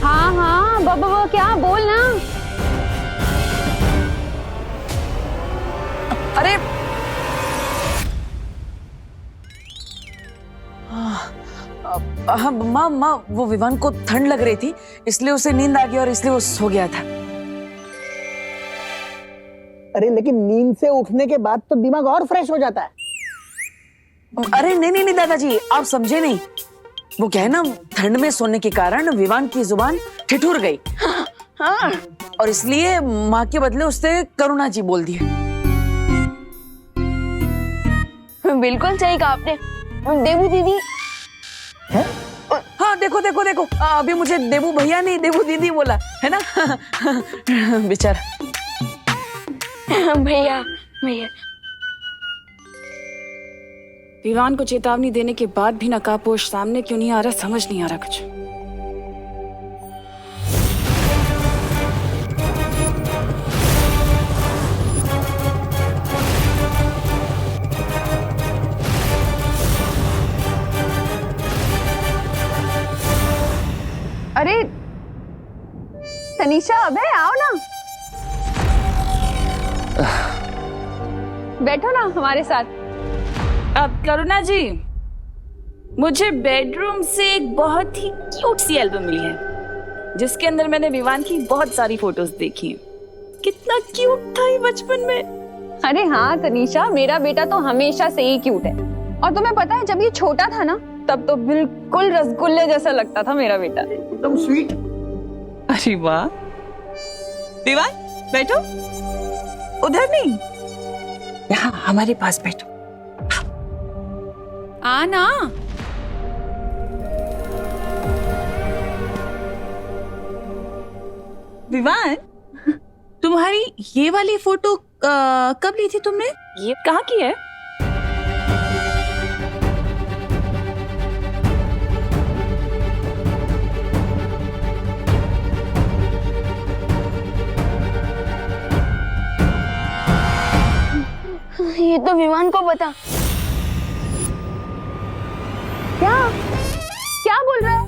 [SPEAKER 4] हाँ बाबा क्या बोल ना।
[SPEAKER 13] अरे हाँ माँ वो विवान को ठंड लग रही थी, इसलिए उसे नींद आ गई और इसलिए वो सो गया था।
[SPEAKER 10] अरे लेकिन नींद से उठने के बाद तो दिमाग और फ्रेश हो जाता है।
[SPEAKER 13] अरे नहीं दादाजी, आप समझे नहीं। वो क्या है ना, ठंड में सोने के कारण विवान की जुबान ठिठुर गई। हाँ, और इसलिए माँ के बदले उससे करुणा जी बोल दिए।
[SPEAKER 2] बिल्कुल सही कहा आपने। देवू दीदी
[SPEAKER 13] है? हाँ देखो अभी मुझे देवू भैया नहीं देवू दीदी बोला है ना। बेचारा
[SPEAKER 2] भैया।
[SPEAKER 11] विवान को चेतावनी देने के बाद भी नकाबपोश सामने क्यों नहीं आ रहा, समझ नहीं आ रहा कुछ।
[SPEAKER 4] अरे तनीषा, अबे आओ ना, बैठो ना हमारे साथ।
[SPEAKER 11] अब करुणा जी, मुझे बेडरूम से एक बहुत ही क्यूट सी एल्बम मिली है, जिसके अंदर मैंने विवान की बहुत सारी फोटोज देखी हैं। कितना क्यूट था ये बचपन में।
[SPEAKER 4] अरे हाँ तनीषा, मेरा बेटा तो हमेशा से ही क्यूट है। और तुम्हें पता है, जब ये छोटा था ना, तब तो बिल्कुल रसगुल्ले जैसा लगता था मेरा बेटा,
[SPEAKER 10] एकदम स्वीट।
[SPEAKER 11] अरे वाह। विवान बैठो, उधर नहीं, यहाँ हमारे पास बैठो।
[SPEAKER 9] आना।
[SPEAKER 11] विवान, तुम्हारी ये वाली फोटो कब ली थी तुमने? ये कहाँ की है?
[SPEAKER 2] ये तो विमान को पता।
[SPEAKER 4] क्या बोल रहा है?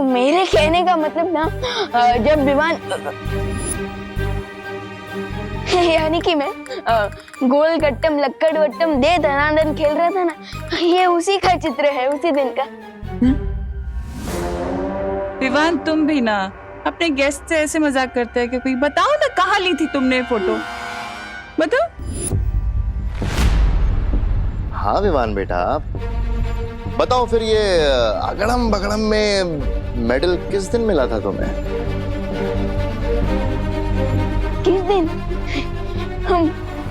[SPEAKER 2] मेरे कहने का मतलब ना, जब विमान यानी कि मैं गोल गट्टम लक्कड़ वट्टम दे धनाधन खेल रहा था ना, ये उसी का चित्र है, उसी दिन का।
[SPEAKER 11] विवान, तुम भी ना अपने गेस्ट से ऐसे मजाक करते हैं कि कोई बताओ ना, कहाँ ली थी तुमने फोटो, बताओ।
[SPEAKER 15] हाँ विवान बेटा,
[SPEAKER 14] बताओ फिर ये अगड़म बगड़म में मेडल किस दिन मिला था तुम्हें?
[SPEAKER 2] किस दिन?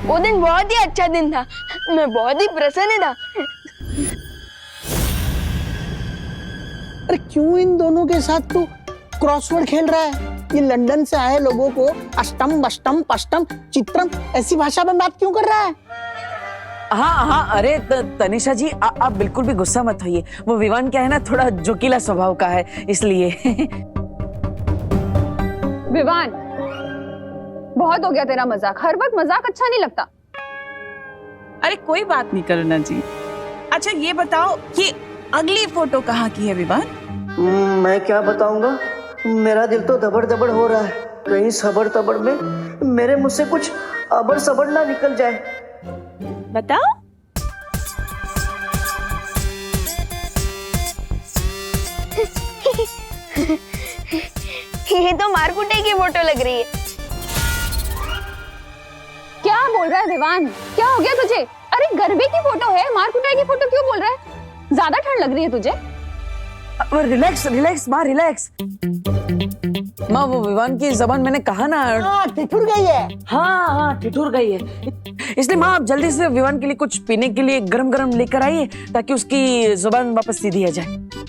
[SPEAKER 2] वो दिन बहुत ही अच्छा दिन था, मैं बहुत ही प्रसन्न था।
[SPEAKER 10] अरे क्यों इन दोनों के साथ तू क्रॉसवर्ड खेल रहा है? ये लंदन से आए लोगों को अष्टम बष्टम पष्टम चित्रम ऐसी भाषा में बात क्यों कर रहा है?
[SPEAKER 13] हाँ हाँ, अरे तनिषा जी आप बिल्कुल भी गुस्सा मत होइए। वो विवान क्या है ना, थोड़ा जोकीला स्वभाव का है, इसलिए।
[SPEAKER 4] विवान, बहुत हो गया तेरा मजाक। हर वक्त मजाक अच्छा नहीं लगता।
[SPEAKER 5] अरे कोई बात नहीं करुणा जी। अच्छा ये बताओ, ये अगली फोटो कहाँ की है विवान?
[SPEAKER 6] मैं क्या बताऊंगा, मेरा दिल तो दबड़ दबड़ हो रहा है। कहीं सबर तबड़ में मेरे मुंह से कुछ अबर सबर ना निकल जाए।
[SPEAKER 5] बताओ।
[SPEAKER 2] ये तो मारकुटे की फोटो लग रही है।
[SPEAKER 4] क्या बोल रहा है विवान? क्या हो गया तुझे? अरे गरबे की फोटो है, मारकुटाई की फोटो क्यों बोल रहा है? ज्यादा ठंड लग रही है तुझे?
[SPEAKER 13] रिलैक्स रिलैक्स माँ, रिलैक्स। माँ वो विवान की जबान मैंने कहा ना,
[SPEAKER 6] ठिठुर गई है।
[SPEAKER 13] हाँ ठिठुर गई है, इसलिए माँ आप जल्दी से विवान के लिए कुछ पीने के लिए गरम गरम लेकर आइए, ताकि उसकी जुबान वापस सीधी आ जाए।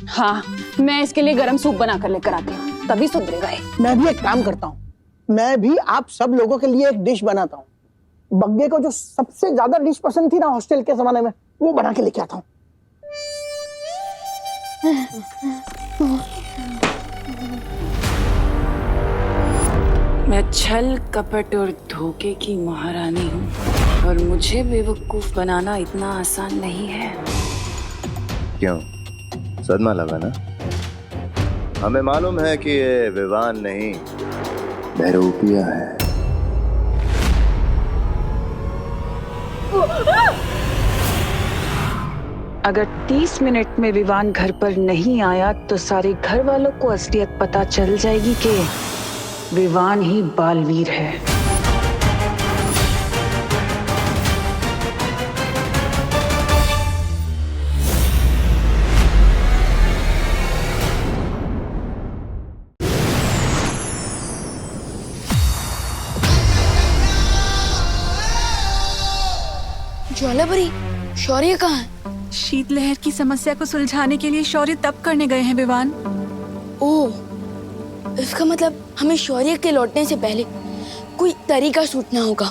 [SPEAKER 4] हाँ, मैं इसके लिए गरम सूप बनाकर लेकर आती हूँ, तभी सुधरेगा ये।
[SPEAKER 10] मैं भी एक काम करता हूँ, मैं भी आप सब लोगों के लिए एक डिश बनाता हूँ। बग्गे को जो सबसे ज्यादा डिश पसंद थी ना हॉस्टल के जमाने में, वो बना के लेके आता हूँ।
[SPEAKER 1] मैं छल कपट और धोखे की महारानी हूँ, और मुझे बेवकूफ बनाना इतना आसान नहीं है।
[SPEAKER 14] क्यों, सदमा लगा ना? हमें मालूम है कि ये विवान नहीं, बहरूपिया है।
[SPEAKER 11] अगर 30 मिनट में विवान घर पर नहीं आया तो सारे घर वालों को असलियत पता चल जाएगी कि विवान ही बालवीर है।
[SPEAKER 2] ज्वालापरी, शौर्य कहाँ है?
[SPEAKER 15] शीतलहर की समस्या को सुलझाने के लिए शौर्य तप करने गए हैं विवान।
[SPEAKER 2] ओह, इसका मतलब हमें शौर्य के लौटने से पहले कोई तरीका सोचना होगा।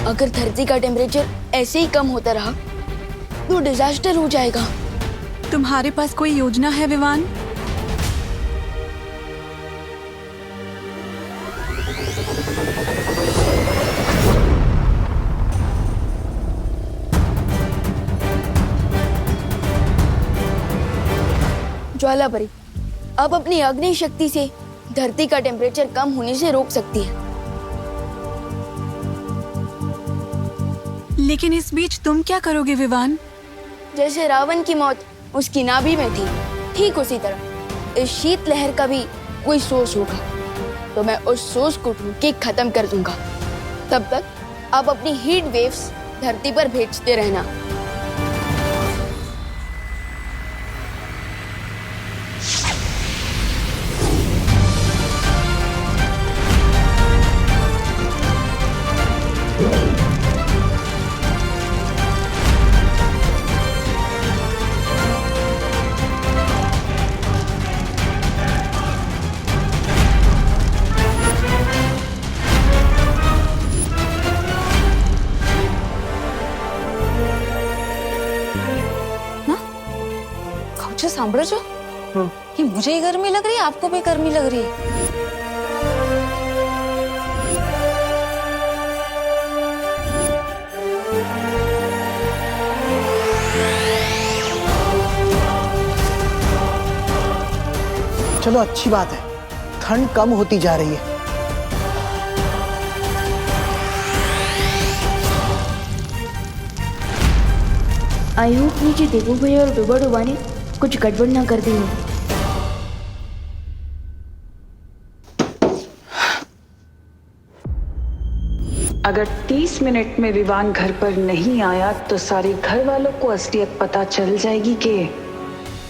[SPEAKER 2] अगर धरती का टेम्परेचर ऐसे ही कम होता रहा तो डिजास्टर हो जाएगा।
[SPEAKER 15] तुम्हारे पास कोई योजना है विवान?
[SPEAKER 2] ज्वालापरी अब अपनी अग्नि शक्ति से धरती का टेम्परेचर कम होने से रोक सकती है।
[SPEAKER 15] लेकिन इस बीच तुम क्या करोगे विवान?
[SPEAKER 2] जैसे रावण की मौत उसकी नाभि में थी, ठीक उसी तरह इस शीतलहर का भी कोई सोर्स होगा, तो मैं उस सोर्स को ढूंढ के खत्म कर दूंगा। तब तक आप अपनी हीट वेव्स धरती पर भेजते रहना।
[SPEAKER 16] सांभळो છો कि मुझे ही गर्मी लग रही है, आपको भी गर्मी लग रही है?
[SPEAKER 10] चलो अच्छी बात है, ठंड कम होती जा रही है।
[SPEAKER 2] आई होप नीचे देवू भैया और डुबा डुबा ने कुछ गड़बड़ ना कर दी हो।
[SPEAKER 11] अगर 30 मिनट में विवान घर पर नहीं आया तो सारे घर वालों को असलियत पता चल जाएगी कि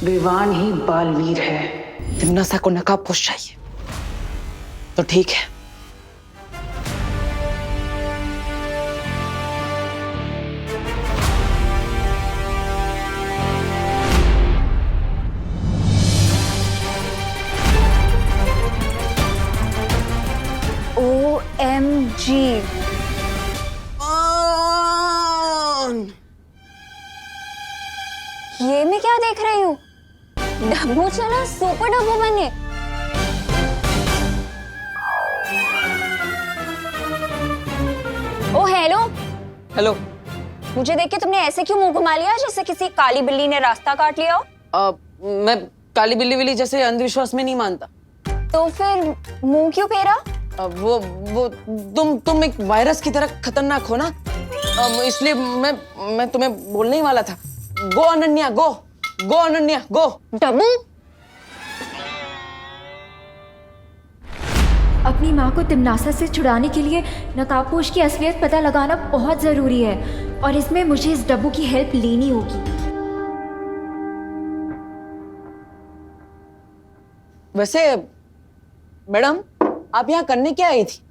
[SPEAKER 11] विवान ही बालवीर है।
[SPEAKER 13] तिम्नासा को नकाबपोश चाहिए तो ठीक है।
[SPEAKER 2] OMG। ये मैं क्या देख रही हूँ? डब्बू चला सुपर डब्बू बने। ओ हेलो।
[SPEAKER 13] हेलो।
[SPEAKER 2] मुझे देख के तुमने ऐसे क्यों मुंह घुमा लिया जैसे किसी काली बिल्ली ने रास्ता काट लिया हो?
[SPEAKER 13] मैं काली बिल्ली विल्ली जैसे अंधविश्वास में नहीं मानता।
[SPEAKER 2] तो फिर मुंह क्यों फेरा?
[SPEAKER 13] वो तुम एक वायरस की तरह खतरनाक हो ना, इसलिए मैं तुम्हें बोलने ही वाला था। गो अनन्या गो, गो अनन्या गो।
[SPEAKER 2] डब्बू
[SPEAKER 8] अपनी माँ को तिम्नासा से छुड़ाने के लिए नकाबपोश की असलियत पता लगाना बहुत ज़रूरी है और इसमें मुझे इस डब्बू की हेल्प लेनी होगी।
[SPEAKER 13] वैसे मैडम, आप यहाँ करने क्या आई थी?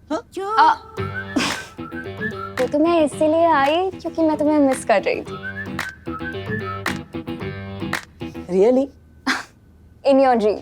[SPEAKER 2] तो मैं इसीलिए आई क्योंकि मैं तुम्हें मिस कर रही थी।
[SPEAKER 13] रियली?
[SPEAKER 2] In your dream.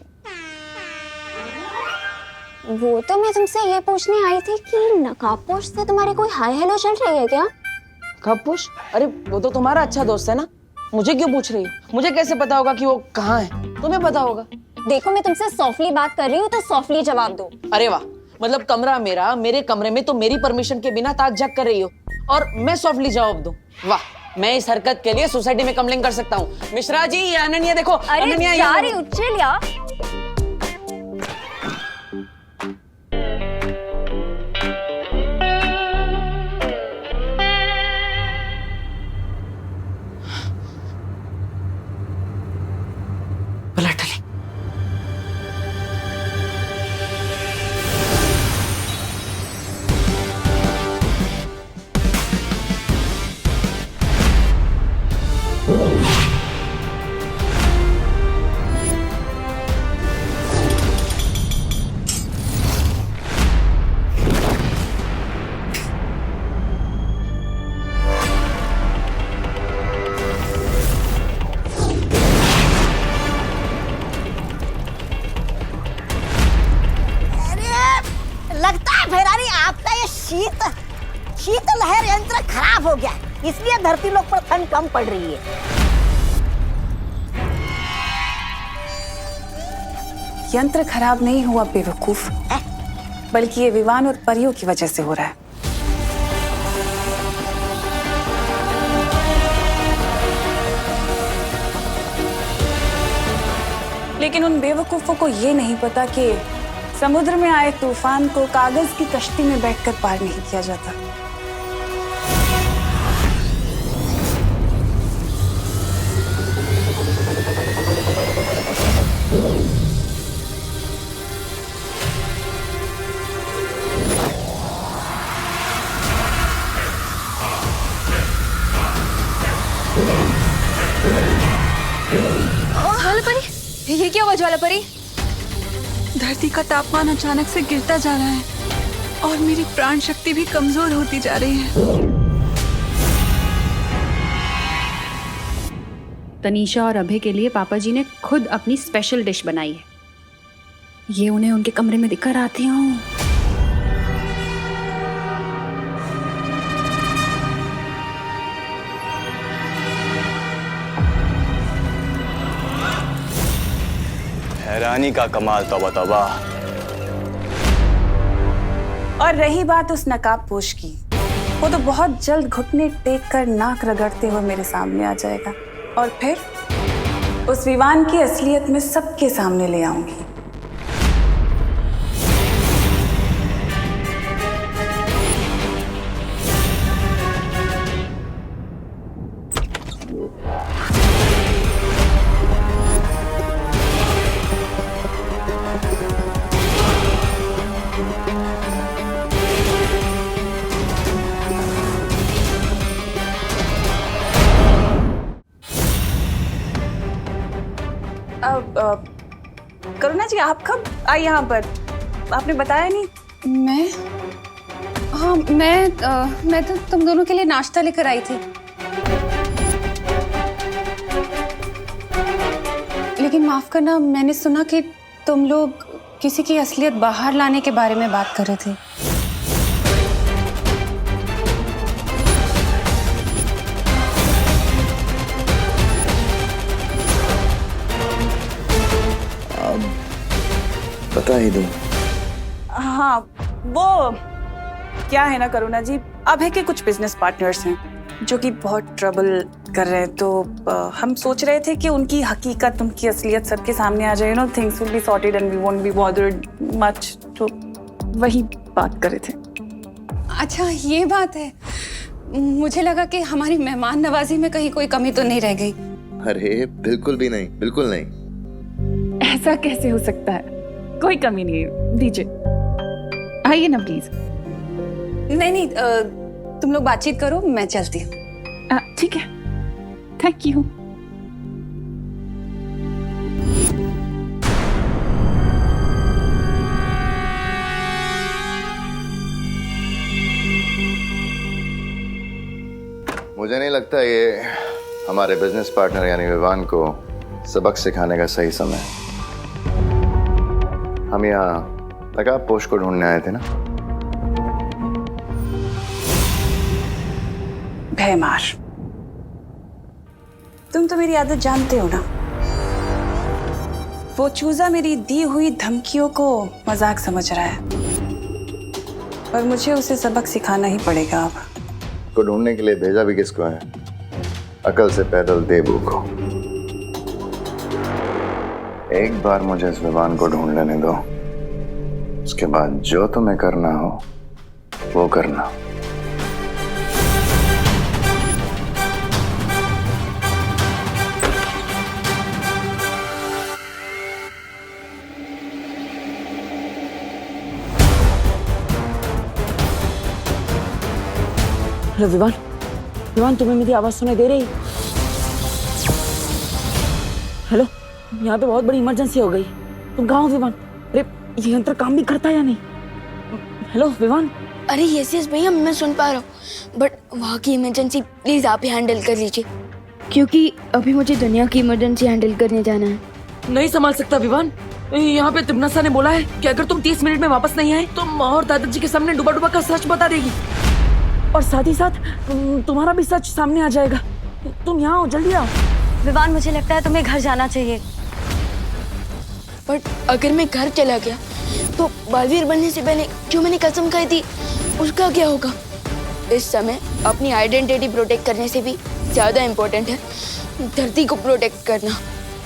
[SPEAKER 2] वो तो मैं तुमसे ये पूछने आई थी कि नकाबपोश से तुम्हारी कोई हाय हेलो चल रही है क्या?
[SPEAKER 13] नकाबपोश? अरे वो तो तुम्हारा अच्छा दोस्त है ना, मुझे क्यों पूछ रही हो? मुझे कैसे पता होगा कि वो कहाँ है? तुम्हें पता होगा।
[SPEAKER 2] देखो मैं तुमसे सॉफ्टली बात कर रही हूँ तो सॉफ्टली जवाब दो।
[SPEAKER 13] अरे वाह, मतलब कमरा मेरा, मेरे कमरे में तो मेरी परमिशन के बिना ताक झाक कर रही हो और मैं सॉफ्टली जवाब दूं? वाह, मैं इस हरकत के लिए सोसाइटी में कंप्लेन कर सकता हूँ। मिश्रा जी, ये अनन्या देखो।
[SPEAKER 2] अरे
[SPEAKER 13] अनन्या
[SPEAKER 2] जा रही हूँ, चिल यार।
[SPEAKER 13] पलट ली।
[SPEAKER 6] लगता है भैरानी आपका ये शीत लहर यंत्र खराब हो गया, इसलिए धरती लोक पर ठंड कम पड़ रही है।
[SPEAKER 5] यंत्र खराब नहीं हुआ बेवकूफ, बल्कि ये विवान और परियों की वजह से हो रहा है। लेकिन उन बेवकूफों को ये नहीं पता कि समुद्र में आए तूफान को कागज की कश्ती में बैठकर पार नहीं किया जाता।
[SPEAKER 9] ज्वालापरी, ये क्या हुआ ज्वालापरी?
[SPEAKER 15] धरती का तापमान अचानक से गिरता जा रहा है और मेरी प्राण शक्ति भी कमजोर होती जा रही है।
[SPEAKER 17] तनीषा और अभय के लिए पापा जी ने खुद अपनी स्पेशल डिश बनाई है। ये उन्हें उनके कमरे में दिखकर आती हूँ।
[SPEAKER 14] हैरानी का कमाल, तौबा तौबा।
[SPEAKER 5] और रही बात उस नकाबपोश की, वो तो बहुत जल्द घुटने टेक कर नाक रगड़ते हुए मेरे सामने आ जाएगा और फिर उस विवान की असलियत में सबके सामने ले आऊंगी। करुणा जी, आप कब आई यहाँ पर? आपने बताया नहीं।
[SPEAKER 4] मैं हाँ मैं तो तुम दोनों के लिए नाश्ता लेकर आई थी, लेकिन माफ करना, मैंने सुना कि तुम लोग किसी की असलियत बाहर लाने के बारे में बात कर रहे थे।
[SPEAKER 14] बता ही दूं।
[SPEAKER 5] हाँ, वो क्या है ना करुणा जी, अभय के कुछ बिजनेस पार्टनर्स हैं जो कि बहुत ट्रबल कर रहे हैं, तो हम सोच रहे थे कि उनकी हकीकत, उनकी असलियत सबके सामने आ जाए, things will be sorted and we won't be bothered much, तो वही बात कर रहे थे।
[SPEAKER 4] अच्छा, ये बात है। मुझे लगा कि हमारी मेहमान नवाजी में कहीं कोई कमी तो नहीं रह गई।
[SPEAKER 14] अरे बिल्कुल भी नहीं, बिल्कुल नहीं।
[SPEAKER 5] ऐसा कैसे हो सकता है? कोई कमी नहीं है, दीजिए, आइए ना प्लीज।
[SPEAKER 4] नहीं, तुम लोग बातचीत करो, मैं चलती हूँ।
[SPEAKER 5] ठीक है, थैंक यू।
[SPEAKER 14] मुझे नहीं लगता ये हमारे बिजनेस पार्टनर यानी विवान को सबक सिखाने का सही समय है। हम यहाँ नकाब पोश को ढूंढने आए थे ना।
[SPEAKER 5] भयमार, तुम तो मेरी आदत जानते हो ना। वो चूजा मेरी दी हुई धमकियों को मजाक समझ रहा है और मुझे उसे सबक सिखाना ही पड़ेगा। अब
[SPEAKER 14] को ढूंढने के लिए भेजा भी किसको है? अकल से पैदल देबू को। एक बार मुझे इस विवान को ढूंढ लेने दो, उसके बाद जो तुम्हें करना हो वो करना।
[SPEAKER 1] हेलो विवान, विवान तुम्हें मेरी आवाज सुनाई दे रही? हेलो, यहाँ पे बहुत बड़ी इमरजेंसी हो गई। तुम कहाँ हो विवान? अरे ये यंत्र काम भी करता है या नहीं? हेलो विवान।
[SPEAKER 2] अरे यस भैया, मैं सुन पा रहा हूँ, बट वहाँ की इमरजेंसी प्लीज आप ही हैंडल कर लीजिए, क्योंकि अभी मुझे दुनिया की इमरजेंसी हैंडल करने जाना है।
[SPEAKER 1] नहीं संभाल सकता विवान। यहाँ पे तिमनासा ने बोला है कि अगर तुम 30 मिनट में वापस नहीं आए तो माँ और दादाजी के सामने डूबा डूबा का सच बता देगी, और साथ ही साथ तुम्हारा भी सच सामने आ जाएगा। तुम यहाँ हो, जल्दी आओ।
[SPEAKER 2] विवान, मुझे लगता है तुम्हें घर जाना चाहिए। बट अगर मैं घर चला गया तो बालवीर बनने से पहले जो मैंने कसम खाई थी उसका क्या होगा? इस समय अपनी आइडेंटिटी प्रोटेक्ट करने से भी ज्यादा इम्पोर्टेंट है धरती को प्रोटेक्ट करना।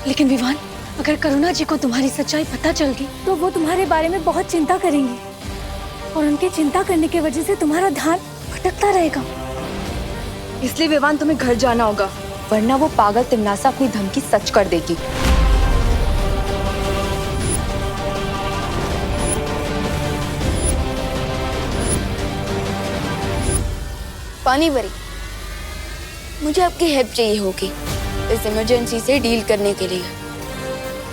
[SPEAKER 3] लेकिन विवान, अगर करुणा जी को तुम्हारी सच्चाई पता चल गई तो वो तुम्हारे बारे में बहुत चिंता करेंगी, और उनके चिंता करने की वजह से तुम्हारा ध्यान भटकता रहेगा।
[SPEAKER 16] इसलिए विवान, तुम्हें घर जाना होगा, वरना वो पागल तिमनासा अपनी धमकी सच कर देगी।
[SPEAKER 2] पानी भरी, मुझे आपकी हेल्प चाहिए होगी इस इमरजेंसी से डील करने के लिए।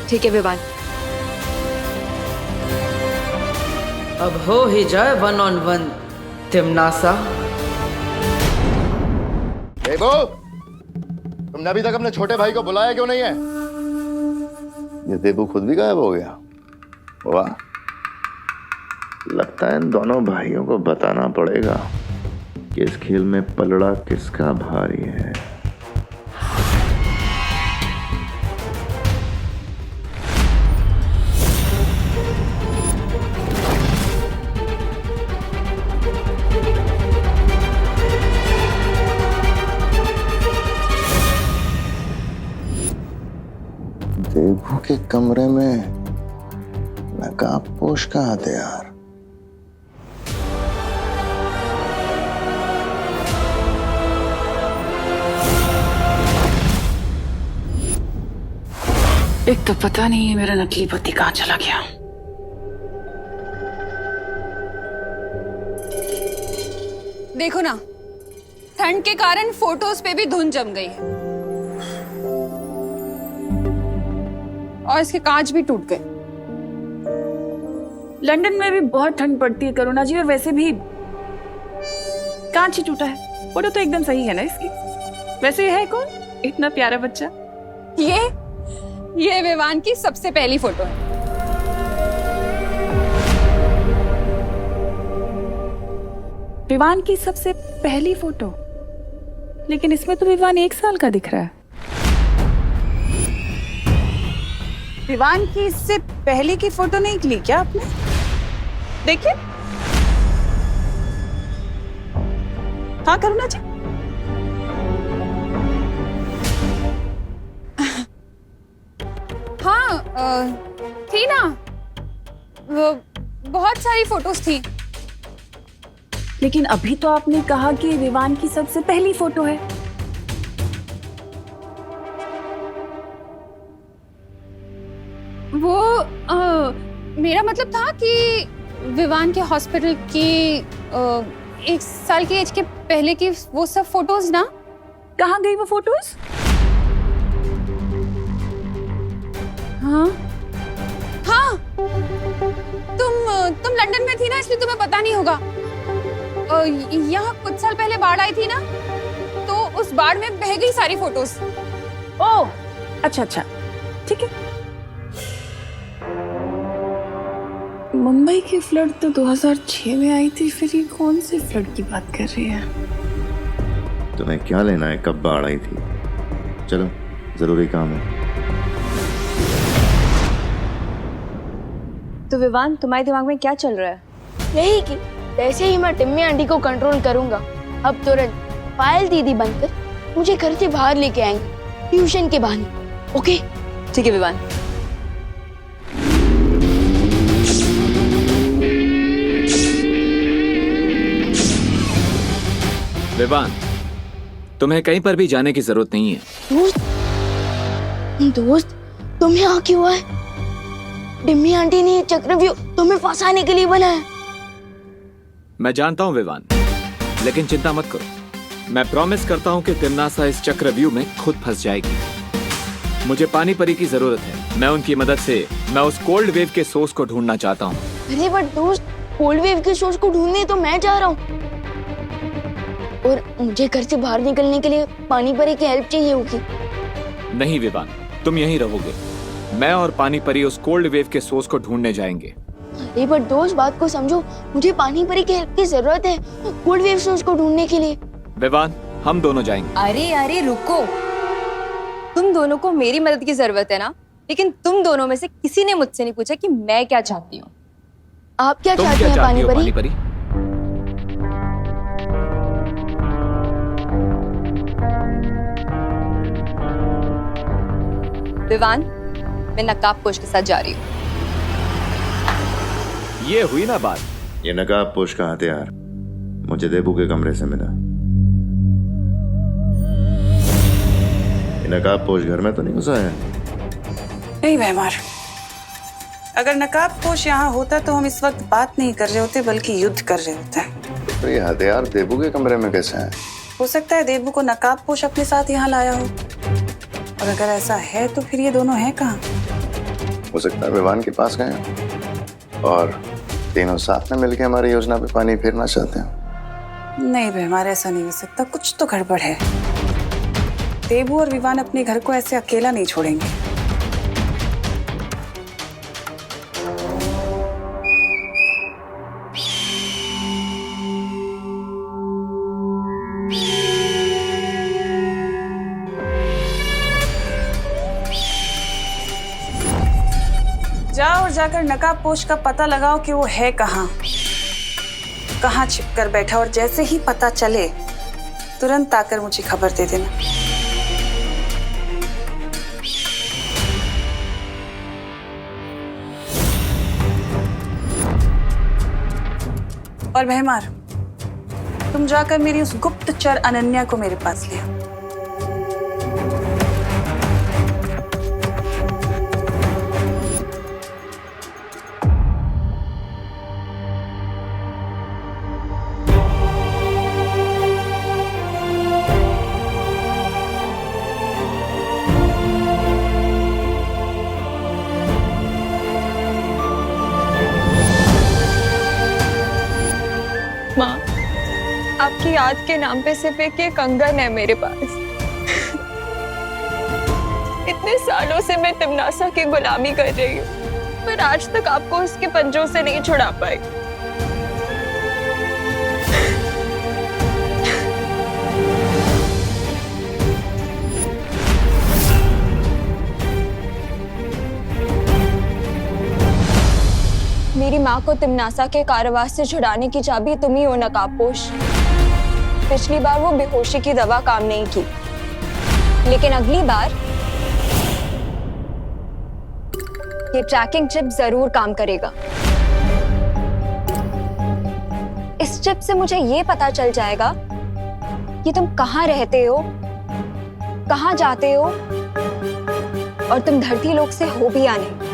[SPEAKER 16] ठीक है विवान।
[SPEAKER 1] अब हो ही जाए 1-on-1 तिमनासा।
[SPEAKER 14] देबू, तुमने अभी तक अपने छोटे भाई को बुलाया क्यों नहीं है? ये देबू खुद भी गायब हो गया। वाह, लगता है इन दोनों भाइयों को बताना पड़ेगा कि इस खेल में पलड़ा किसका भारी है। देबू के कमरे में नकाबपोश का हथियार।
[SPEAKER 5] एक तो पता नहीं है मेरा नकली पति कहाँ चला गया।
[SPEAKER 4] देखो ना, ठंड के कारण फोटोज पे भी धुंध जम गई है। और इसके कांच भी टूट गए।
[SPEAKER 11] लंदन में भी बहुत ठंड पड़ती है करुणा जी, और वैसे भी कांच ही टूटा है। फोटो तो एकदम सही है ना इसकी। वैसे ये है कौन इतना प्यारा बच्चा?
[SPEAKER 4] ये विवान की सबसे पहली फोटो है।
[SPEAKER 11] विवान की सबसे पहली फोटो? लेकिन इसमें तो विवान 1 साल का दिख रहा है। विवान की इससे पहले की फोटो नहीं ली क्या आपने? देखिए। हाँ करुणा जी।
[SPEAKER 4] हाँ थी ना, वो बहुत सारी फोटोज थी।
[SPEAKER 11] लेकिन अभी तो आपने कहा कि विवान की सबसे पहली फोटो है।
[SPEAKER 4] वो मेरा मतलब था कि विवान के हॉस्पिटल की 1 साल की एज के पहले की वो सब फोटोज ना।
[SPEAKER 11] कहाँ गई वो फोटोज?
[SPEAKER 4] हाँ हाँ, तुम लंदन में थी ना, इसलिए तुम्हें पता नहीं होगा। यहाँ कुछ साल पहले बाढ़ आई थी ना, तो उस बाढ़ में बह गई सारी फोटोज।
[SPEAKER 11] ओह अच्छा अच्छा, ठीक है। मुंबई की फ्लड तो 2006 में आई थी, फिर ये कौन सी फ्लड की बात कर रही है?
[SPEAKER 18] तुम्हें क्या लेना है कब बाढ़ आई थी? चलो जरूरी काम है।
[SPEAKER 12] तो विवान, तुम्हारे दिमाग में क्या चल रहा है? यही कि जैसे ही मैं टिम्मी आंटी को कंट्रोल करूंगा, अब तुरंत पायल दीदी बनकर मुझे घर से बाहर लेके आएंगे ट्यूशन के बहाने। ओके
[SPEAKER 16] ठीक है विवान।
[SPEAKER 7] विवान, तुम्हें कहीं पर भी जाने की जरूरत नहीं है।
[SPEAKER 12] दोस्त तुम यहाँ क्यों आए? टिम्मी आंटी ने चक्रव्यूह तुम्हें फंसाने के लिए बनाया।
[SPEAKER 7] मैं जानता हूँ विवान, लेकिन चिंता मत करो। मैं प्रॉमिस करता हूँ कि तिम्नासा इस चक्रव्यूह में खुद फंस जाएगी। मुझे पानी परी की जरूरत है। मैं उनकी मदद से मैं उस कोल्ड वेव के सोर्स को ढूंढना चाहता हूँ।
[SPEAKER 12] अरे बट दोस्त, कोल्ड वेव के सोर्स को ढूंढने तो मैं जा रहा हूँ, और मुझे घर से बाहर निकलने के लिए पानी परी की हेल्प चाहिए होगी।
[SPEAKER 7] नहीं विवान, तुम यहीं रहोगे। मैं और पानी परी उस कोल्ड वेव के सोर्स को ढूंढने जाएंगे।
[SPEAKER 12] अरे बट दोस्त, बात को समझो, मुझे पानी परी की हेल्प की जरूरत है कोल्ड वेव सोर्स को ढूंढने के लिए।
[SPEAKER 7] विवान, हम दोनों जाएंगे।
[SPEAKER 16] अरे अरे रुको, तुम दोनों को मेरी मदद की जरूरत है ना, लेकिन तुम दोनों में से किसी ने मुझसे नहीं पूछा कि मैं क्या चाहती हूँ।
[SPEAKER 12] आप क्या चाहती हैं पानी परी?
[SPEAKER 16] विवान, मैं नकाबपोश के साथ जा रही हूँ।
[SPEAKER 7] ये हुई ना बात।
[SPEAKER 18] ये नकाबपोश का हथियार मुझे देबू के कमरे से मिला। ये नकाबपोश घर में तो नहीं घुसा है?
[SPEAKER 11] नहीं भैमार, अगर नकाबपोश यहाँ होता तो हम इस वक्त बात नहीं कर रहे होते, बल्कि युद्ध कर रहे होते।
[SPEAKER 18] तो ये हथियार देबू के कमरे में कैसे है?
[SPEAKER 11] हो सकता है देबू को नकाबपोश अपने साथ यहाँ लाया हो, और अगर ऐसा है तो फिर ये दोनों हैं कहाँ?
[SPEAKER 18] हो सकता है विवान के पास गए और तीनों साथ में मिलकर हमारी योजना पे पानी फेरना चाहते हैं।
[SPEAKER 11] नहीं भैमार, ऐसा नहीं हो सकता, कुछ तो गड़बड़ है। देबू और विवान अपने घर को ऐसे अकेला नहीं छोड़ेंगे। जाओ और जाकर नकाबपोश का पता लगाओ कि वो है कहाँ छिप कर बैठा, और जैसे ही पता चले तुरंत आकर मुझे खबर दे देना। और भैमार, तुम जाकर मेरी उस गुप्तचर अनन्या को मेरे पास ले आओ।
[SPEAKER 16] याद के नाम पे सिर्फ एक कंगन है मेरे पास। इतने सालों से मैं तिमनासा की गुलामी कर रही हूँ, पर आज तक आपको उसके पंजों से नहीं छुड़ा पाई। मेरी माँ को तिमनासा के कारावास से छुड़ाने की चाबी तुम ही हो नकाबपोश। पिछली बार वो बेहोशी की दवा काम नहीं की, लेकिन अगली बार ये ट्रैकिंग चिप जरूर काम करेगा। इस चिप से मुझे ये पता चल जाएगा कि तुम कहाँ रहते हो, कहाँ जाते हो, और तुम धरती लोक से हो भी या नहीं।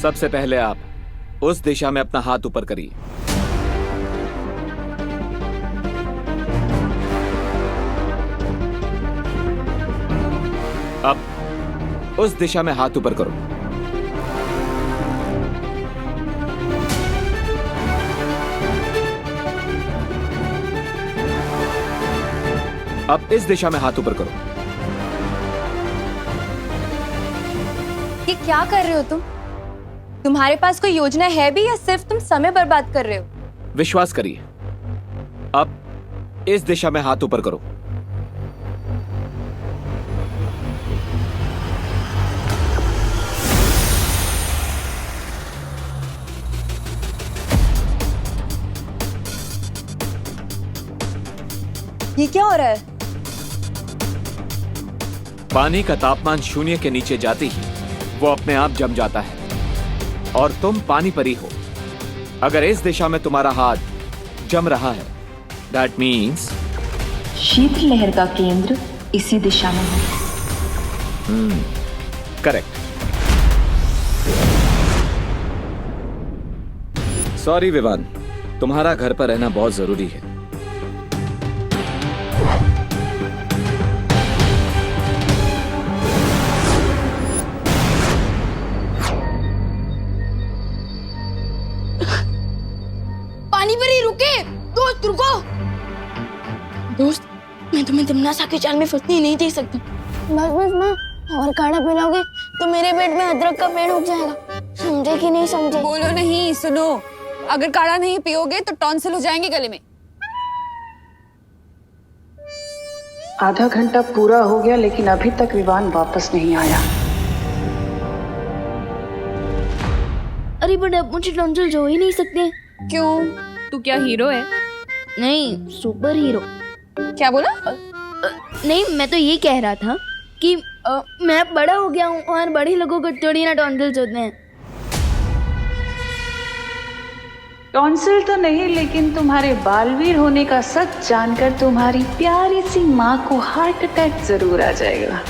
[SPEAKER 7] सबसे पहले आप उस दिशा में अपना हाथ ऊपर करिए। अब उस दिशा में हाथ ऊपर करो। अब इस दिशा में हाथ ऊपर करो।
[SPEAKER 16] ये क्या कर रहे हो तुम? तुम्हारे पास कोई योजना है भी या सिर्फ तुम समय बर्बाद कर रहे हो?
[SPEAKER 7] विश्वास करिए, अब इस दिशा में हाथ ऊपर करो।
[SPEAKER 16] ये क्या हो रहा है?
[SPEAKER 7] पानी का तापमान शून्य के नीचे जाते ही वो अपने आप जम जाता है और तुम पानी परी हो। अगर इस दिशा में तुम्हारा हाथ जम रहा है, दैट मीन्स
[SPEAKER 19] शीतलहर का केंद्र इसी दिशा में है।
[SPEAKER 7] करेक्ट। सॉरी विवान, तुम्हारा घर पर रहना बहुत जरूरी है।
[SPEAKER 12] पानी पर ही रुके। दोस्त रुको। दोस्त, मैं तुम्हें तिमनासा के जाल में फंसने नहीं दे सकता। बस बस माँ, और काढ़ा पिलाओगे तो मेरे पेट में अदरक का पेड़ उग जाएगा। समझे कि नहीं समझे?
[SPEAKER 4] बोलो नहीं, सुनो। अगर काढ़ा नहीं पियोगे तो टॉन्सिल हो जाएंगे गले में।
[SPEAKER 5] आधा घंटा पूरा हो गया लेकिन अभी तक विवान वापस नहीं आया।
[SPEAKER 12] अरे बट अब मुझे टॉन्सिल हो ही नहीं सकते।
[SPEAKER 4] क्यों? तू क्या हीरो है?
[SPEAKER 12] नहीं, सुपर हीरो।
[SPEAKER 4] क्या बोला?
[SPEAKER 12] नहीं, मैं तो ये कह रहा था कि मैं बड़ा हो गया हूँ और बड़े लोगों को थोड़ी ना टॉन्सिल्स होते हैं।
[SPEAKER 5] टॉन्सिल तो नहीं, लेकिन तुम्हारे बालवीर होने का सच जानकर तुम्हारी प्यारी सी माँ को हार्ट अटैक जरूर आ जाएगा।